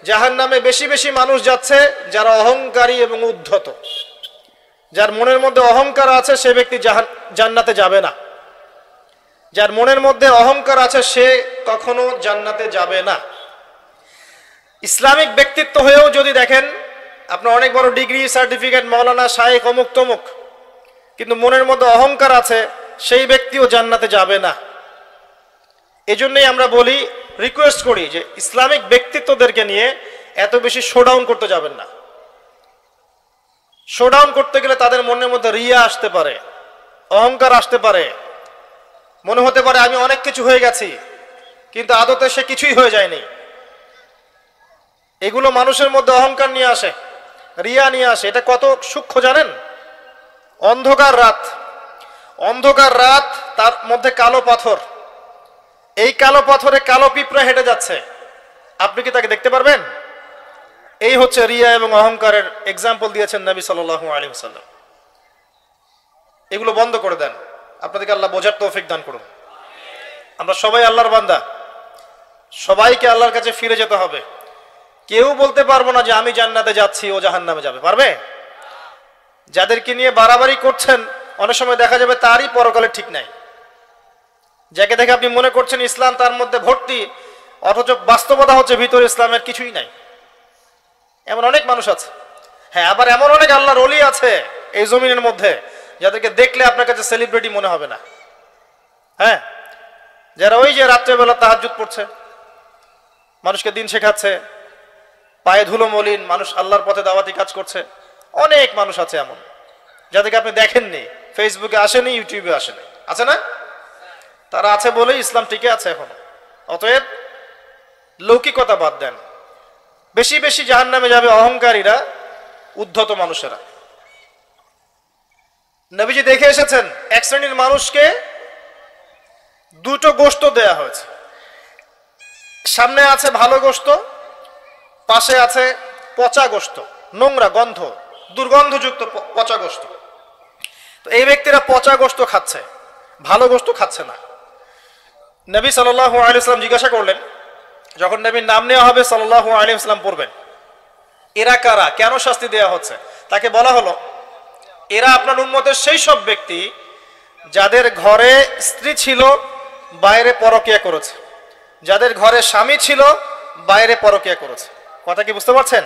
জাহান্নামে বেশি বেশি মানুষ যাচ্ছে যারা অহংকারী এবং উদ্ধত। যার মনের মধ্যে অহংকার আছে সে ব্যক্তি জান্নাতে যাবে না। যার মনের মধ্যে অহংকার আছে সে কখনো জান্নাতে যাবে না। ইসলামিক ব্যক্তিত্ব হয়েও যদি দেখেন, আপনার অনেক বড় ডিগ্রি, সার্টিফিকেট, মাওলানা, শায়েখ, অমুক তমুক, কিন্তু মনের মধ্যে অহংকার আছে, সেই ব্যক্তিও জান্নাতে যাবে না। এজন্যই আমরা বলি, রিকোয়েস্ট করি যে ইসলামিক ব্যক্তিত্বদেরকে নিয়ে এত বেশি শোডাউন করতে যাবেন না। শোডাউন করতে গেলে তাদের মনের মধ্যে রিয়া আসতে পারে, অহংকার আসতে পারে, মনে হতে পারে আমি অনেক কিছু হয়ে গেছি, কিন্তু আদতে সে কিছুই হয়ে যায়নি। এগুলো মানুষের মধ্যে অহংকার নিয়ে আসে, রিয়া নিয়ে আসে। এটা কত সূক্ষ্ম জানেন? অন্ধকার রাত, অন্ধকার রাত, তার মধ্যে কালো পাথর, এই কালো পাথরে কালো পিঁপড়া হেঁটে যাচ্ছে, আপনি কি তাকে দেখতে পারবেন? এই হচ্ছে রিয়া এবং অহংকারের এক্সাম্পল দিয়েছেন নবী সাল্লাল্লাহু আলাইহি ওয়াসাল্লাম। এগুলো বন্ধ করে দেন। আপনাদেরকে আল্লাহ বোঝার তৌফিক দান করুন। আমরা সবাই আল্লাহর বান্দা, সবাইকে আল্লাহর কাছে ফিরে যেতে হবে। কেউ বলতে পারবো না যে আমি জান্নাতে যাচ্ছি, ও জাহান্নামে যাবে, পারবে? যাদেরকে নিয়ে বাড়াবাড়ি করছেন, অনেক সময় দেখা যাবে তারই পরকালে ঠিক নাই। যাকে দেখে আপনি মনে করছেন ইসলাম তার মধ্যে ভর্তি, অথচ বাস্তবতা হচ্ছে ভিতরে ইসলামের কিছুই নাই। এমন অনেক মানুষ আছে। হ্যাঁ, আবার এমন অনেক আল্লাহর ওলি আছে এই জমিনের মধ্যে যাদেরকে দেখলে আপনার কাছে সেলিব্রিটি মনে হবে না। হ্যাঁ, যারা ওই যে রাত্রেবেলা তাহাজ্জুদ পড়ছে, মানুষকে দিন শেখাচ্ছে, পায়ে ধুলো মলিন, মানুষ আল্লাহর পথে দাওয়াতি কাজ করছে। অনেক মানুষ আছে এমন, যাদেরকে আপনি দেখেননি, ফেসবুকে আসেনি, ইউটিউবে আসেনি, আছে না? তারা আছে বলেই ইসলাম টিকে আছে এখনো। অতএব লৌকিকতা বাদ দেন। বেশি বেশি জাহান্নামে যাবে অহংকারীরা, উদ্ধত মানুষেরা। নবীজি দেখে এসেছেন এক শ্রেণীর মানুষকে দুটো গোশত দেয়া হয়েছে। সামনে আছে ভালো গোশত, পাশে আছে পচা গোশত, নোংরা গন্ধ, দুর্গন্ধযুক্ত পচা গোশত। তো এই ব্যক্তিরা পচা গোশত খাচ্ছে, ভালো গোশত খাচ্ছে না। নবী সাল্লাল্লাহু আলাইহি ওয়াসাল্লাম জিজ্ঞাসা করলেন, যখন নবীর নাম নেওয়া হবে সাল্লাল্লাহু আলাইহি ওয়াসাল্লাম পড়বেন, এরা কারা, কেন শাস্তি দেওয়া হচ্ছে? তাকে বলা হলো, এরা আপনার উম্মতের সেই সব ব্যক্তি যাদের ঘরে স্ত্রী ছিল, বাইরে পরকিয়া করেছে, যাদের ঘরে স্বামী ছিল, বাইরে পরকিয়া করেছে। কথা কি বুঝতে পারছেন?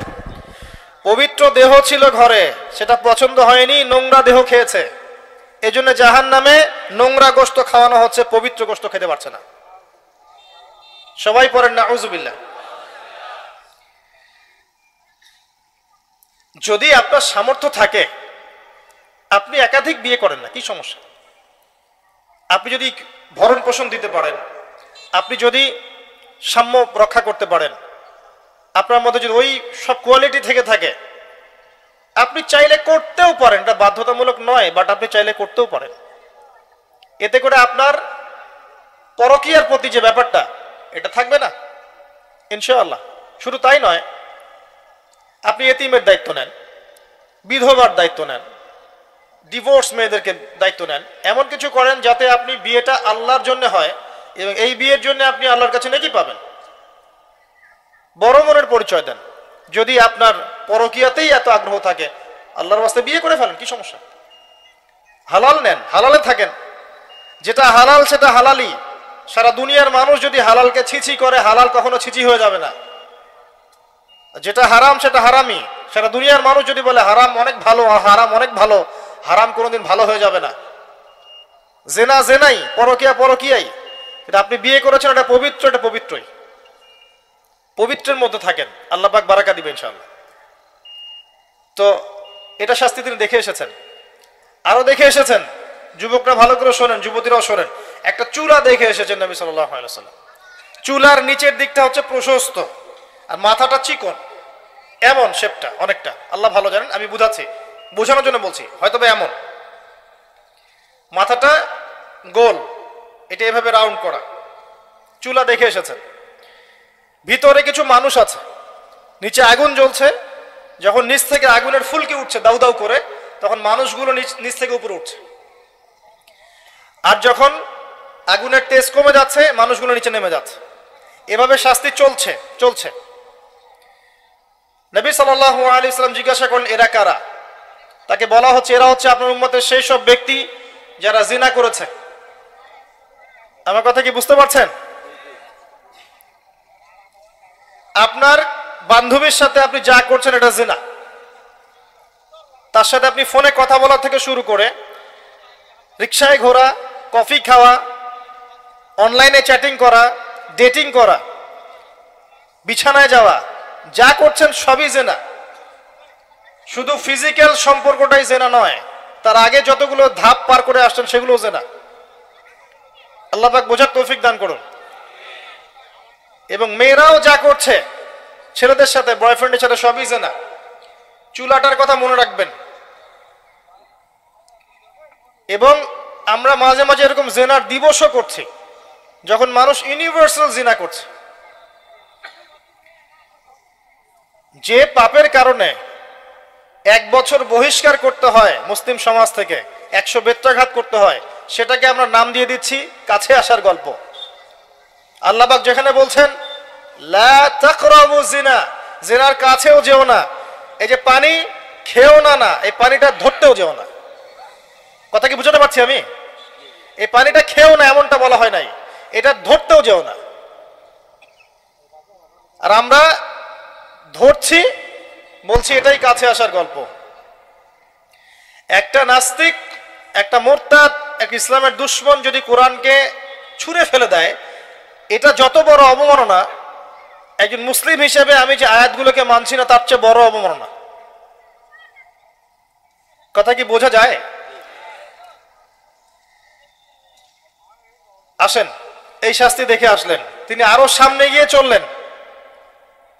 পবিত্র দেহ ছিল ঘরে, সেটা পছন্দ হয়নি, নোংরা দেহ খেয়েছে, এজন্য জাহান্নামে নোংরা গোশত খাওয়ানো হচ্ছে, পবিত্র গোশত খেতে পারছে না। সবাই পড়েন নাউজুবিল্লাহ। যদি আপনার সামর্থ্য থাকে, আপনি একাধিক বিয়ে করেন না, কি সমস্যা? আপনি যদি ভরণ পোষণ দিতে পারেন, আপনি যদি সাম্য রক্ষা করতে পারেন, আপনার মধ্যে যদি ওই সব কোয়ালিটি থেকে থাকে, আপনি চাইলে করতেও পারেন। এটা বাধ্যতামূলক নয়, বাট আপনি চাইলে করতেও পারেন। এতে করে আপনার পরকীয়ার প্রতি যে ব্যাপারটা, এটা থাকবে না ইনশাআল্লাহ। শুধু তাই নয়, আপনি এতিমের দায়িত্ব নেন, বিধবার দায়িত্ব নেন, ডিভোর্স মেয়েদেরকে দায়িত্ব নেন, এমন কিছু করেন যাতে আপনি বিয়েটা আল্লাহর জন্য হয় এবং এই বিয়ের জন্য আপনি আল্লাহর কাছে নেকি পাবেন। বড় মনের পরিচয় দেন। যদি আপনার পরকীয়াতেই এত আগ্রহ থাকে, আল্লাহর ওয়াস্তে বিয়ে করে ফেলেন, কি সমস্যা? হালাল নেন, হালালে থাকেন। যেটা হালাল সেটা হালালি। সারা দুনিয়ার মানুষ যদি হালালকে ছিছি করে, হালাল কখনো ছিছি হয়ে যাবে না। যেটা হারাম সেটা হারামি। সারা দুনিয়ার মানুষ যদি বলে হারাম অনেক ভালো, হারাম অনেক ভালো, হারাম কোনোদিন ভালো হয়ে যাবে না। জেনা জেনাই, পরকীয়া পরকীয়াই। এটা আপনি বিয়ে করেছেন, এটা পবিত্র, এটা পবিত্রই। পবিত্রের মধ্যে থাকেন, আল্লাহ পাক বারাকা দিবেন ইনশাআল্লাহ। তো এটা শাস্তি তিনি দেখে এসেছেন। আরো দেখে এসেছেন, যুবকরা ভালো করে শোনেন, যুবতীরাও শোনেন, একটা চুলা দেখে এসেছেন নবী সাল্লাল্লাহু আলাইহি ওয়াসাল্লাম। চুলার নিচের দিকটা হচ্ছে প্রশস্ত আর মাথাটা চিকন, এমন শেপটা অনেকটা, আল্লাহ ভালো জানেন, আমি বুঝাচ্ছি, বোঝানোর জন্য বলছি, হয়তো বা এমন মাথাটা গোল, এটা এভাবে রাউন্ড করা, চুলা দেখে এসেছেন, ভিতরে কিছু মানুষ আছে, নিচে আগুন জ্বলছে, যখন নিচ থেকে আগুনের ফুলকি উঠছে দাউ দাউ করে, তখন মানুষগুলো নিচ থেকে উপরে উঠছে, আর যখন আগুনের তেজ কমে যাচ্ছে মানুষগুলো নিচে নেমে যাচ্ছে, এভাবে শাস্তি চলছে চলছে। নবী সাল্লাল্লাহু আলাইহি ওয়াসাল্লাম জিজ্ঞাসা করলেন এরা কারা? তাকে বলা হচ্ছে এরা হচ্ছে আপনার উম্মতের সেই সব ব্যক্তি যারা জিনা করেছে। আমার কথা কি বুঝতে পারছেন? আপনার বান্ধবীর সাথে আপনি যা করছেন এটা জিনা, তার সাথে আপনি ফোনে কথা বলা থেকে শুরু করে রিকশায় ঘোরা, কফি খাওয়া, অনলাইনে চ্যাটিং করা, ডেটিং করা, বিছানায় যাওয়া, যা করছেন সবই জেনা। শুধু ফিজিক্যাল সম্পর্কটাই জেনা নয়, তার আগে যতগুলো ধাপ পার করে আসছেন সেগুলো জেনা। আল্লাহ পাক বোঝার তৌফিক দান করুন। এবং মেয়েরাও যা করছে ছেলেদের সাথে, বয়ফ্রেন্ডের সাথে, সবই জেনা। চুলাটার কথা মনে রাখবেন। এবং আমরা মাঝে মাঝে এরকম জেনার দিবসও করছি, যখন মানুষ ইউনিভার্সাল জিনা করছে। যে পাপের কারণে 1 বছর বহিষ্কার করতে হয় মুসলিম সমাজ থেকে, 100 বেত্রাঘাত করতে হয়, সেটাকে আমরা নাম দিয়ে দিচ্ছি কাছে আসার গল্প। আল্লাহ পাক যেখানে বলছেন লা তাকরাবু জিনা, জিনার কাছেও যেও না, এই যে পানি খেও না, না এই পানিটা ধরতেও যেও না। কথা কি বুঝাতে পারছি আমি? এই পানিটা খেও না এমনটা বলা হয় নাই, এটা ধরতেও যেও না। আর আমরা ধরছি, বলছি এটাই কাছে আসার গল্প। একটা নাস্তিক, একটা মোরতাদ, এক ইসলামের দুশ্মন যদি কোরআনকে ছুঁড়ে ফেলে দেয়, এটা যত বড় অবমাননা, একজন মুসলিম হিসেবে আমি যে আয়াতগুলোকে মানছি না তার চেয়ে বড় অবমাননা। কথা কি বোঝা যায়? আসেন, এই শাস্তি দেখে আসলেন, তিনি আরো সামনে গিয়ে চললেন।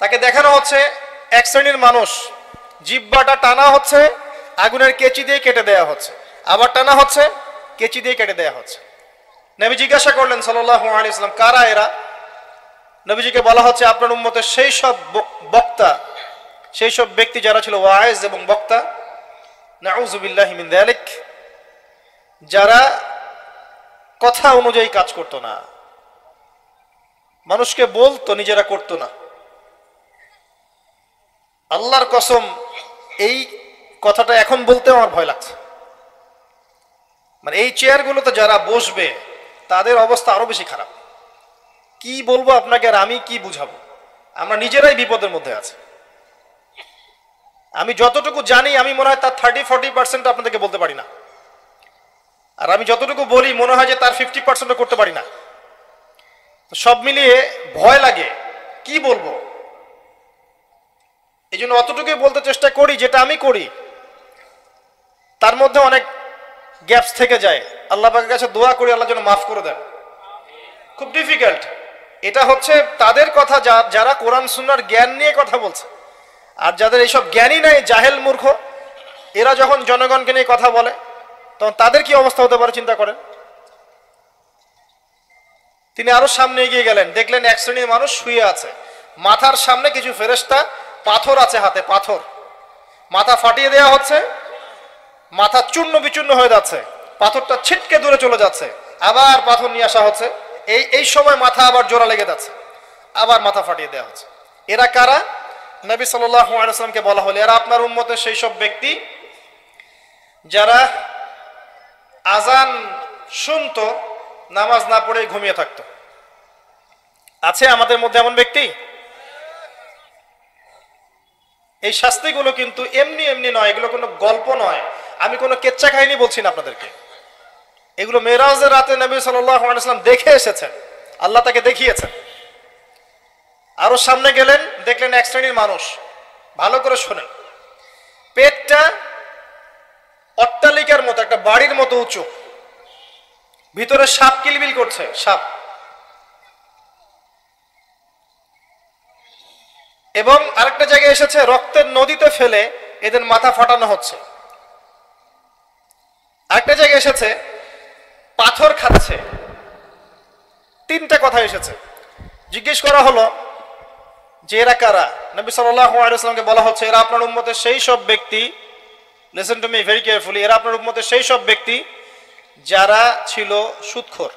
তাকে দেখানো হচ্ছে এক শ্রেণীর মানুষ, জিহ্বাটা টানা হচ্ছে, আগুনের কেচি দিয়ে কেটে দেয়া হচ্ছে, আবার টানা হচ্ছে, কেচি দিয়ে কেটে দেয়া হচ্ছে। নবী জিজ্ঞাসা করলেন সাল্লাল্লাহু আলাইহি ওয়াসাল্লাম কারা এরা? নবীজিকে বলা হচ্ছে আপনার উম্মতের সেই সব বক্তা, সেই সব ব্যক্তি যারা ছিল ওয়াইজ এবং বক্তা, নাউযু বিল্লাহি মিন যালিক, যারা কথা অনুযায়ী কাজ করতো না, মানুষকে বলতো নিজেরা করতো না। আল্লাহর কসম, এই কথাটা এখন বলতে আমার ভয় লাগছে। মানে এই চেয়ারগুলোতে যারা বসবে তাদের অবস্থা আরো বেশি খারাপ। কি বলবো আপনাকে, আর আমি কি বুঝাবো? আমরা নিজেরাই বিপদের মধ্যে আছি। আমি যতটুকু জানি, আমি মনে হয় তার 30-40% আপনাদেরকে বলতে পারি না, আর আমি যতটুকু বলি মনে হয় যে তার 50% করতে পারি না। সব মিলিয়ে ভয় লাগে, কি বলবো। এই জন্য অতটুকুই বলতে চেষ্টা করি যেটা আমি করি, তার মধ্যে অনেক গ্যাপস থেকে যায়। আল্লাহ পাকের কাছে দোয়া করি আল্লাহ যেন মাফ করে দেন। খুব ডিফিকাল্ট। এটা হচ্ছে তাদের কথা যারা কোরআন সুন্নাহর জ্ঞান নিয়ে কথা বলছে, আর যাদের এইসব জ্ঞানই নাই, জাহেল মূর্খ, এরা যখন জনগণকে নিয়ে কথা বলে তখন তাদের কি অবস্থা হতে পারে চিন্তা করেন। তিনি আরো সামনে এগিয়ে গেলেন, দেখলেন এক শ্রেণীর মানুষ শুয়ে আছে, মাথার সামনে কিছু ফেরেশতা, পাথর আছে হাতে, পাথর, মাথা ফাটিয়ে দেওয়া হচ্ছে, মাথা চূর্ণ বিচূর্ণ হয়ে যাচ্ছে, পাথরটা ছিটকে দূরে চলে যাচ্ছে, আবার পাথর নিয়ে আসা হচ্ছে, এই সময় মাথা আবার জোড়া লেগে যাচ্ছে, আবার মাথা ফাটিয়ে দেওয়া হচ্ছে। এরা কারা? নবী সাল্লাল্লাহু আলাইহি ওয়াসাল্লামকে বলা হলো এরা আপনার উম্মতের সেই সব ব্যক্তি যারা আজান শুনতো, নামাজ না পড়ে ঘুমিয়ে থাকতো। আছে আমাদের মধ্যে এমন ব্যক্তি? এই শাস্তিগুলো কিন্তু এমনি এমনি নয়, এগুলো কোনো গল্প নয়, আমি কোনো কেচ্চা কাহিনী বলছি না আপনাদেরকে। এগুলো মেরাজের রাতে নবী সাল্লাল্লাহু আলাইহি ওয়াসাল্লাম দেখে এসেছেন, আল্লাহ তাকে দেখিয়েছেন। আরো সামনে গেলেন, দেখলেন এক শ্রেণীর মানুষ, ভালো করে শোনেন, পেটটা অট্টালিকার মতো, একটা বাড়ির মতো উঁচু, ভিতরে সাপ কিলবিল করছে, সাপ। এবং আরেকটা জায়গায় এসেছে রক্তের নদীতে ফেলে এদের মাথা ফাটানো হচ্ছে। আরেকটা জায়গায় এসেছে পাথর খাচ্ছে। তিনটা কথা এসেছে। জিজ্ঞেস করা হলো যে এরা কারা? নবী সাল্লাল্লাহু আলাইহি ওয়াসাল্লামকে বলা হচ্ছে এরা আপনার উম্মতের সেই সব ব্যক্তি, listen to me very carefully, এরা আপনার উম্মতের সেই সব ব্যক্তি যারা ছিল সুদখোর।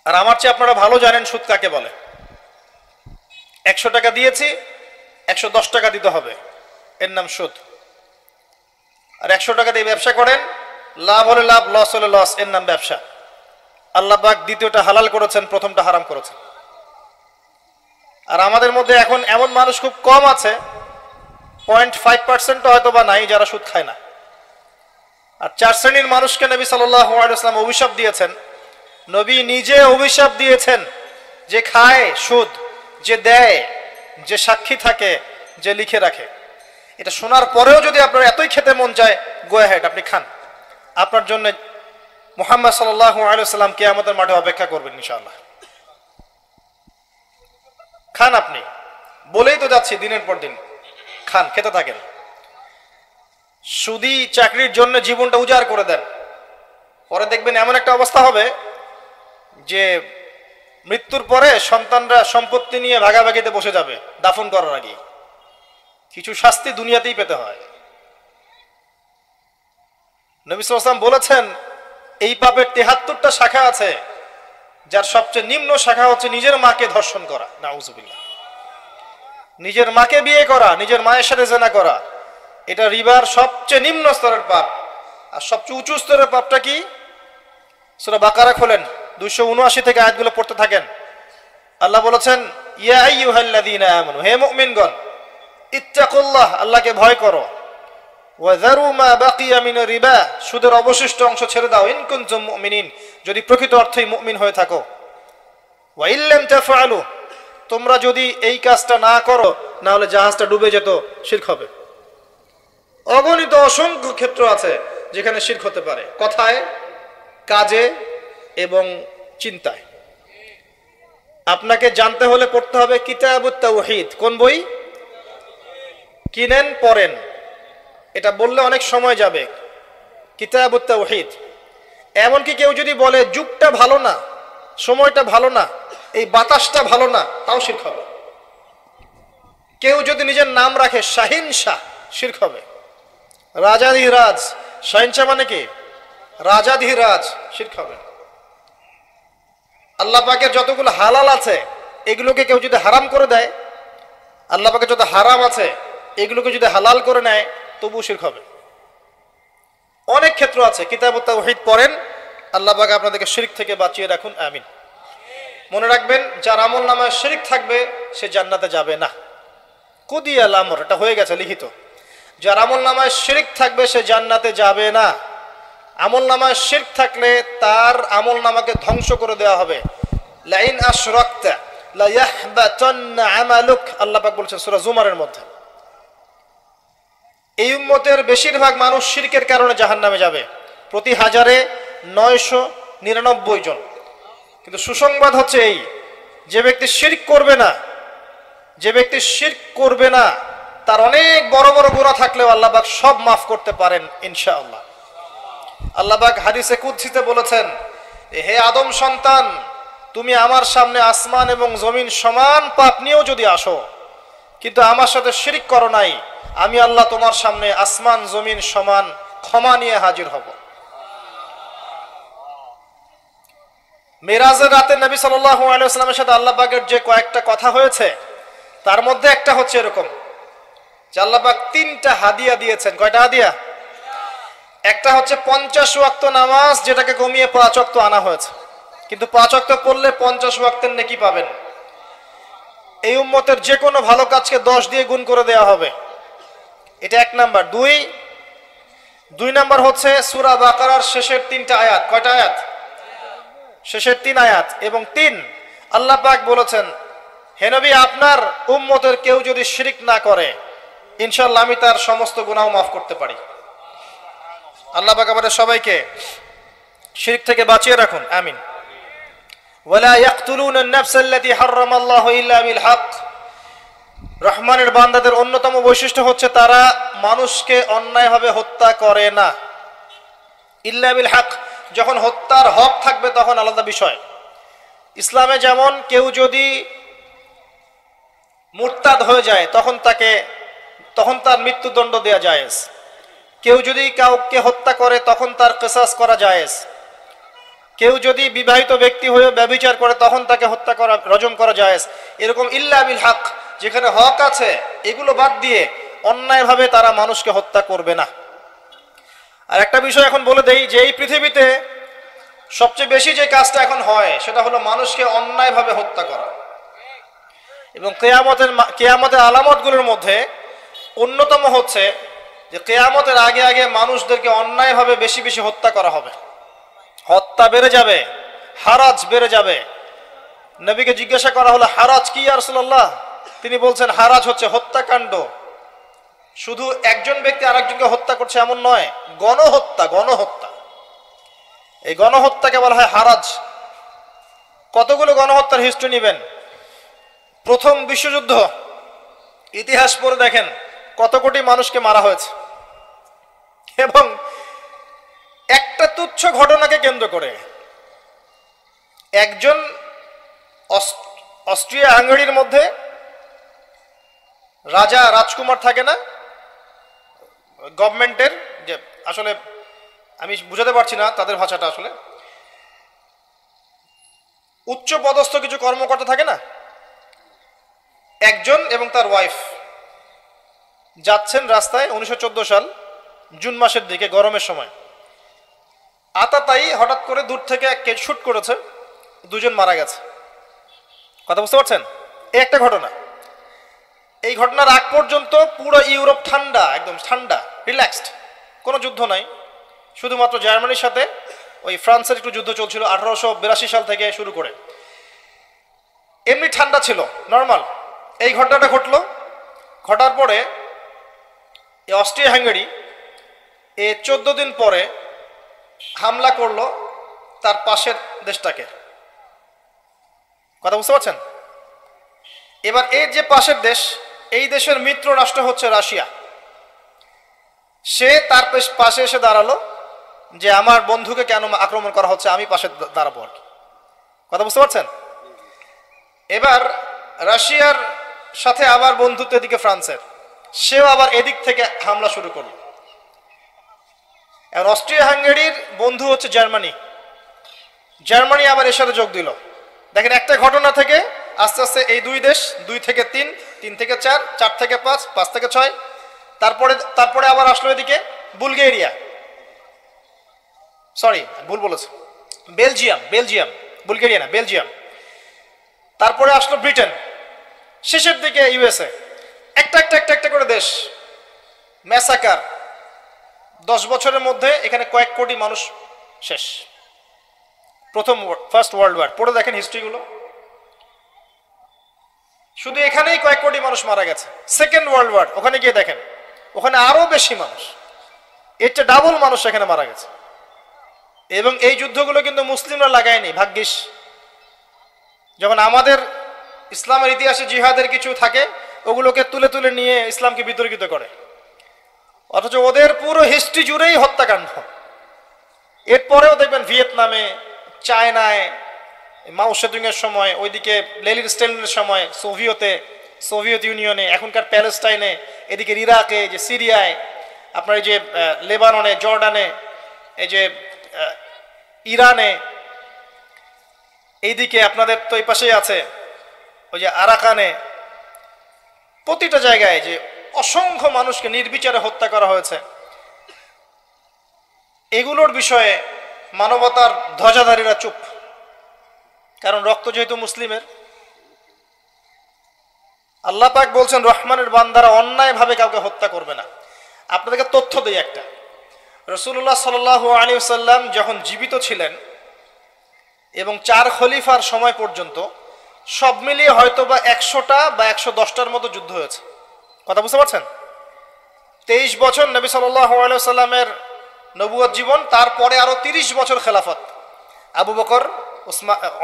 আর আমার চেয়ে আপনারা ভালো জানেন সুদ কাকে বলে। 100 টাকা দিয়েছি, 110 টাকা দিতে হবে, এর নাম সুদ। আর 100 টাকা দিয়ে ব্যবসা করেন, লাভ হলে লাভ, লস হলে লস, এর নাম ব্যবসা। আল্লাহ পাক দ্বিতীয়টা হালাল করেছেন, প্রথমটা হারাম করেছেন। আর আমাদের মধ্যে এখন এমন মানুষ খুব কম আছে, 0.5% হয়তো বা নাই, যারা সুদ খায় না। আর 4 শ্রেণীর মানুষকে নবী সাল্লাল্লাহু আলাইহি ওয়াসাল্লাম অভিশাপ দিয়েছেন। নবী নিজে অভিশাপ দিয়েছেন, যে খায় সুদ, যে দেয়, যে সাক্ষী থাকে, যে লিখে রাখে। এটা শোনার পরেও যদি আপনার এতই খেতে মন চায়, গো অ্যাহেড, আপনি খান। আপনার জন্য মুহাম্মদ সাল্লাল্লাহু আলাইহি ওয়াসাল্লাম কিয়ামতের মাঠে অপেক্ষা করবেন ইনশাআল্লাহ। খান আপনি, বলেই তো যাচ্ছি দিনের পর দিন, খান, খেতে থাকেন। সুদী চাকরির জন্য জীবনটা উজাড় করে দেন, পরে দেখবেন এমন একটা অবস্থা হবে যে মৃত্যুর পরে সন্তানরা সম্পত্তি নিয়ে ভাগাভাগিতে বসে যাবে দাফন করার আগে। কিছু শাস্তি দুনিয়াতেই পেতে হয়। নবী সাল্লাল্লাহু আলাইহি ওয়াসাল্লাম বলেছেন এই পাপের 73টা শাখা আছে, যার সবচেয়ে নিম্ন শাখা হচ্ছে নিজের মাকে ধর্ষণ করা, নাউজুবিল্লাহ। নিজের মাকে বিয়ে করা, নিজের মায়ের সাথে জিনা করা, এটা রিবার সবচেয়ে নিম্ন স্তরের পাপ। আর সবচেয়ে উঁচু স্তরের পাপটা কি? সূরা বাকারা খোলেন, 279 থেকে আয়াতগুলো পড়তে থাকেন। আল্লাহ বলেছেন ইয়া আইয়ুহাল্লাযীনা আমানু, হে মুমিনগণ, ইত্তাকুল্লাহ, আল্লাহকে ভয় করো, ওয়া যারু মা বাকিয়া মিনার রিবা, সুদের অবশিষ্ট অংশ ছেড়ে দাও, ইন কুনতুম মুমিনিন, যদি প্রকৃত অর্থেই মুমিন হয়ে থাকো। ওয়া ইল্লাম তাফআলু, তোমরা যদি এই কাজটা না করো, না হলে জাহাজটা ডুবে যেত, শিরক হবে। অগণিত অসংখ্য ক্ষেত্র আছে যেখানে শিরক হতে পারে, কথায়, কাজে এবং চিন্তায়। আপনাকে জানতে হলে পড়তে হবে কিতাবুত তাওহীদ। কোন বই? কিনেন, পড়েন, এটা বললে অনেক সময় যাবে। কিতাবুত তাওহীদ। এমনকি কেউ যদি বলে যুগটা ভালো না, সময়টা ভালো না, এই বাতাসটা ভালো না, তাও শিরক হবে। কেউ যদি নিজের নাম রাখে শাহিন শাহ, শিরক হবে। রাজাধিরাজ, শাহিন শাহ মানে কি? রাজাধিরাজ, শিরক হবে। আল্লাহ পাকের যতগুলো হালাল আছে এগুলোকে কেউ যদি হারাম করে দেয়, আল্লাহ পাকের যত হারাম আছে এগুলোকে যদি হালাল করে নেয়, তবু শিরক হবে। অনেক ক্ষেত্র আছে। কিতাবুত তাওহীদ পড়েন, আল্লাহ পাক আপনাদেরকে শিরক থেকে বাঁচিয়ে রাখুন, আমিন। মনে রাখবেন, যার আমল নামায় শিরক থাকবে সে জান্নাতে যাবে না। কুদিয়াল আমর, এটা হয়ে গেছে লিখিত। যার আমল নামায় শিরক থাকবে সে জান্নাতে যাবে না। আমল নামায় শিরক থাকলে তার আমল নামাকে ধ্বংস করে দেওয়া হবে। লাইন আশরাকতা লা ইয়াহবাতান্না আমালুক, আল্লাহ পাক বলেছেন সূরা জুমারের মধ্যে। এই উম্মতের বেশিরভাগ মানুষ শিরকের কারণে জাহান্নামে যাবে, প্রতি 1000-এ 999 জন। কিন্তু সুসংবাদ হচ্ছে এই, যে ব্যক্তি শিরক করবে না, যে ব্যক্তি শিরক করবে না, তার অনেক বড় বড় গুনাহ থাকলেও আল্লাহ পাক সব মাফ করতে পারেন ইনশাআল্লাহ। আল্লাহ পাক হাদিসে কুদসিতে বলেছেন, হে আদম সন্তান, তুমি আমার সামনে আসমান এবং জমিন সমান পাপ নিয়েও যদি আসো, কিন্তু আমার সাথে শিরক করো নাই, আমি আল্লাহ তোমার সামনে আসমান জমিন সমান ক্ষমা নিয়ে হাজির হব। মেরাজের রাতে নবী সাল্লাল্লাহু আলাইহি ওয়াসাল্লামের সাথে আল্লাহ পাকের যে কয়েকটা কথা হয়েছে, তার মধ্যে একটা হচ্ছে এরকম যে আল্লাহ পাক 3টা হাদিয়া দিয়েছেন। কয়টা হাদিয়া? একটা হচ্ছে 50 ওয়াক্ত নামাজ, যেটাকে কমিয়ে 5 ওয়াক্ত আনা হয়েছে, কিন্তু 5 ওয়াক্ত পড়লে 50 ওয়াক্তের নেকি পাবেন। এই উম্মতের যে কোনো ভালো কাজকে 10 দিয়ে গুণ করে দেওয়া হবে। এটা 1 নাম্বার। 2 নাম্বার হচ্ছে সূরা বাকারার শেষের 3টা আয়াত। কয়টা আয়াত? শেষের 3 আয়াত। এবং 3, আল্লাহ পাক বলেছেন, হে নবী, আপনার উম্মতের কেউ যদি শিরক না করে, ইনশাআল্লাহ আমি তার সমস্ত গুনাহ মাফ করতে পারি। আল্লাহ পাক আমাদের সবাইকে শিরক থেকে বাঁচিয়ে রাখুন, আমিন। ওয়ালা ইয়াকতুলুনা আন-নাফস আল্লাতী হারামাল্লাহু ইল্লা বিল হক। রহমানের বান্দাদের অন্যতম বৈশিষ্ট্য হচ্ছে তারা মানুষকে অন্যায়ভাবে হত্যা করে না, ইল্লা বিল হক। যখন হত্যার হক থাকবে তখন আলাদা বিষয়। ইসলামে যেমন কেউ যদি মুরতাদ হয়ে যায় তখন তার মৃত্যুদণ্ড দেওয়া জায়েজ। কেউ যদি কাউকে হত্যা করে তখন তার কিসাস করা জায়েজ। কেউ যদি বিবাহিত ব্যক্তি হয়ে ব্যভিচার করে তখন তাকে হত্যা করা, রজম করা জায়েজ। এরকম ইল্লা বিল হক, যেখানে হক আছে এগুলো বাদ দিয়ে অন্যায়ভাবে তারা মানুষকে হত্যা করবে না। আর একটা বিষয় এখন বলে দেই যে এই পৃথিবীতে সবচেয়ে বেশি যে কাজটা এখন হয় সেটা হলো মানুষকে অন্যায়ভাবে হত্যা করা। এবং কেয়ামতের আলামতগুলোর মধ্যে অন্যতম হচ্ছে যে কেয়ামতের আগে আগে মানুষদেরকে অন্যায়ভাবে বেশি বেশি হত্যা করা হবে, হত্যা বেড়ে যাবে, হারাজ বেড়ে যাবে। নবীকে জিজ্ঞাসা করা হলো হারাজ কি ইয়া রাসূলুল্লাহ? তিনি বলছেন হারাজ হচ্ছে হত্যাকাণ্ড। শুধু একজন ব্যক্তি আরেকজনকে হত্যা করছে এমন নয়, গণহত্যা। এই গণহত্যাকে বলা হয় হারাজ। কতগুলো গণহত্যার হিস্ট্রি নেবেন, প্রথম বিশ্বযুদ্ধ ইতিহাস পড়ে দেখেন কত কোটি মানুষকে মারা হয়েছে। এবং একটা তুচ্ছ ঘটনাকে কেন্দ্র করে একজন অস্ট্রিয়া হাঙ্গেরির মধ্যে রাজা রাজকুমার থাকে না গভর্নমেন্টের, যে আসলে আমি বুঝাতে পারছি না তাদের ভাষাটা, আসলে উচ্চ পদস্থ কিছু কর্মকর্তা থাকে না, একজন এবং তার ওয়াইফ যাচ্ছেন রাস্তায় 1914 সাল জুন মাসের দিকে, গরমের সময়। আতাতাই হঠাৎ করে দূর থেকে কে শুট করেছে, দুজন মারা গেছে। কথা বুঝতে পারছেন? এই একটা ঘটনা। এই ঘটনার আগ পর্যন্ত পুরো ইউরোপ ঠান্ডা, একদম ঠান্ডা, রিল্যাক্সড, কোনো যুদ্ধ নাই। শুধুমাত্র জার্মানির সাথে ওই ফ্রান্সের একটু যুদ্ধ চলছিল 1882 সাল থেকে শুরু করে, এমনি ঠান্ডা ছিল, নর্মাল। এই ঘটনাটা ঘটার পরে এই অস্ট্রিয়া হাঙ্গেরি 14 দিন পরে হামলা করলো তার পাশের দেশটাকে। কথা বুঝতে পারছেন? এবার এই যে পাশের দেশ, এই দেশের মিত্র রাষ্ট্র হচ্ছে রাশিয়া। সে তার পাশে এসে দাঁড়ালো যে আমার বন্ধুকে কেন আক্রমণ করা হচ্ছে, আমি পাশে দাঁড়াবো আর কি। কথা বুঝতে পারছেন? এবার রাশিয়ার সাথে আবার বন্ধুত্ব এদিকে ফ্রান্সের, সেও আবার এদিক থেকে হামলা শুরু করলো। এখন অস্ট্রিয়া হাঙ্গেরির বন্ধু হচ্ছে জার্মানি আবার এর সাথে যোগ দিল। দেখেন একটা ঘটনা থেকে আস্তে আস্তে এই দুই দেশ 2 থেকে 3, 3 থেকে 4, 4 থেকে 5, 5 থেকে 6, তারপরে আবার আসলো এদিকে বুলগেরিয়া, সরি ভুল বলেছে, বেলজিয়াম, বুলগেরিয়া না, বেলজিয়াম। তারপরে আসলো ব্রিটেন, শেষের দিকে ইউএসএ। একটা করে দেশ, ম্যাসাকার। 10 বছরের মধ্যে এখানে কয়েক কোটি মানুষ শেষ। ফার্স্ট ওয়ার্ল্ড ওয়ার পড়ে দেখেন হিস্ট্রিগুলো, শুধু এখানেই কয়েক কোটি মানুষ মারা গেছে। সেকেন্ড ওয়ার্ল্ড ওয়ার ওখানে গিয়ে দেখেন, ওখানে আরো বেশি মানুষ, এর চেয়ে ডাবল মানুষ এখানে মারা গেছে। এবং এই যুদ্ধগুলো কিন্তু মুসলিমরা লাগায়নি, ভাগ্যিস। যখন আমাদের ইসলামের ইতিহাসে জিহাদের কিছু থাকে ওগুলোকে তুলে নিয়ে ইসলামকে বিতর্কিত করে, অথচ ওদের পুরো হিস্ট্রি জুড়েই হত্যাকাণ্ড। এরপরেও দেখবেন ভিয়েতনামে, চায়নায়, মাও সেতুংয়ের সময়, ওইদিকে লেনিন স্ট্যালিনের সময়, সোভিয়েত ইউনিয়নে, এখনকার প্যালেস্টাইনে, এদিকে ইরাকে, যে সিরিয়ায়, আপনার এই যে লেবাননে, জর্ডানে, এই যে ইরানে, এইদিকে আপনাদের তো এই পাশেই আছে ওই যে আরাকানে, প্রতিটা জায়গায় যে অসংখ্য মানুষকে নির্বিচারে হত্যা করা হয়েছে। এগুলোর বিষয়ে মানবতার ধ্বজাধারীরা চুপ, কারণ রক্ত যেহেতু মুসলিমের। আল্লাহ পাক বলছেন রহমানের বান্দারা অন্যায়ভাবে কাউকে হত্যা করবে না। আপনাদেরকে তথ্য দিই একটা, রাসূলুল্লাহ সাল্লাল্লাহু আলাইহি ওয়াসাল্লাম যখন জীবিত ছিলেন এবং 4 খলিফার সময় পর্যন্ত সব মিলিয়ে হয়তো বা 100টা বা 110টার মতো যুদ্ধ হয়েছে। কথা বুঝতে পারছেন? 23 বছর নবী সাল্লাল্লাহু আলাইহি ওয়াসাল্লামের নবুয়ত জীবন, তারপরে আরো 30 বছর খেলাফত, আবু বকর,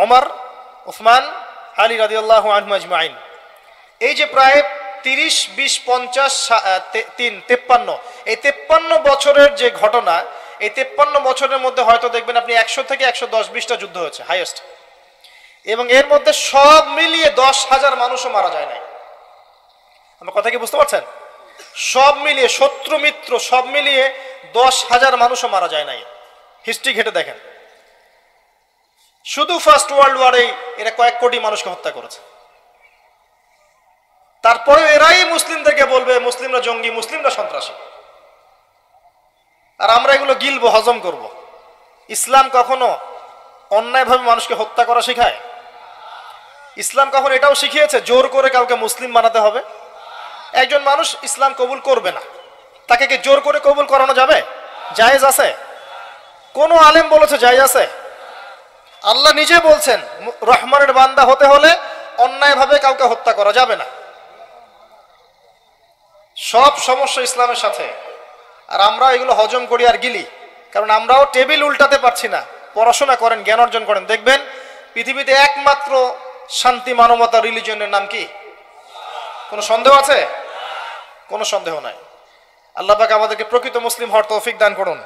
ওমর, উসমান, আলী রাদিয়াল্লাহু আনহুম আজমাইন। এই যে প্রায় 30, 20, 50, 53, এই 53 বছরের যে ঘটনা, এই 53 বছরের মধ্যে হয়তো দেখবেন আপনি 100 থেকে 110-20টা যুদ্ধ হয়েছে হাইয়েস্ট, এবং এর মধ্যে সব মিলিয়ে 10,000 মানুষও মারা যায় নাই। আমার কথা কি বুঝতে পারছেন? সব মিলিয়ে, শত্রু মিত্র সব মিলিয়ে 10,000 মানুষও মারা যায় নাই। হিস্ট্রি ঘেটে দেখেন, শুধু ফার্স্ট ওয়ার্ল্ড ওয়ারেই এরা কয়েক কোটি মানুষকে হত্যা করেছে। তারপরে এরাই মুসলিমদেরকে বলবে মুসলিমরা জঙ্গি, মুসলিমরা সন্ত্রাসী, আর আমরা এগুলো গিলবো, হজম করব। ইসলাম কখনো অন্যায়ভাবে মানুষকে হত্যা করা শেখায়? ইসলাম কখনো এটাও শিখিয়েছে জোর করে কাউকে মুসলিম বানাতে হবে? একজন মানুষ ইসলাম কবুল করবে না, তাকে কি জোর করে কবুল করানো যাবে? জায়েজ আছে? কোন আলেম বলেছে জায়েজ আছে? আল্লাহ নিজে বলছেন রহমানের বান্দা হতে হলে অন্যায়ভাবে কাউকে হত্যা করা যাবে না। সব সমস্যা ইসলামের সাথে, আর আমরা এগুলো হজম করি আর গিলি, কারণ আমরাও টেবিল উল্টাতে পারছি না। পড়াশোনা করেন, জ্ঞান অর্জন করেন, দেখবেন পৃথিবীতে একমাত্র শান্তি মানবতা রিলিজিয়নের নাম কি? কোনো সন্দেহ আছে? কোনো সন্দেহ নাই। আল্লাহ পাক আমাদেরকে প্রকৃত মুসলিম হওয়ার তৌফিক দান করুন।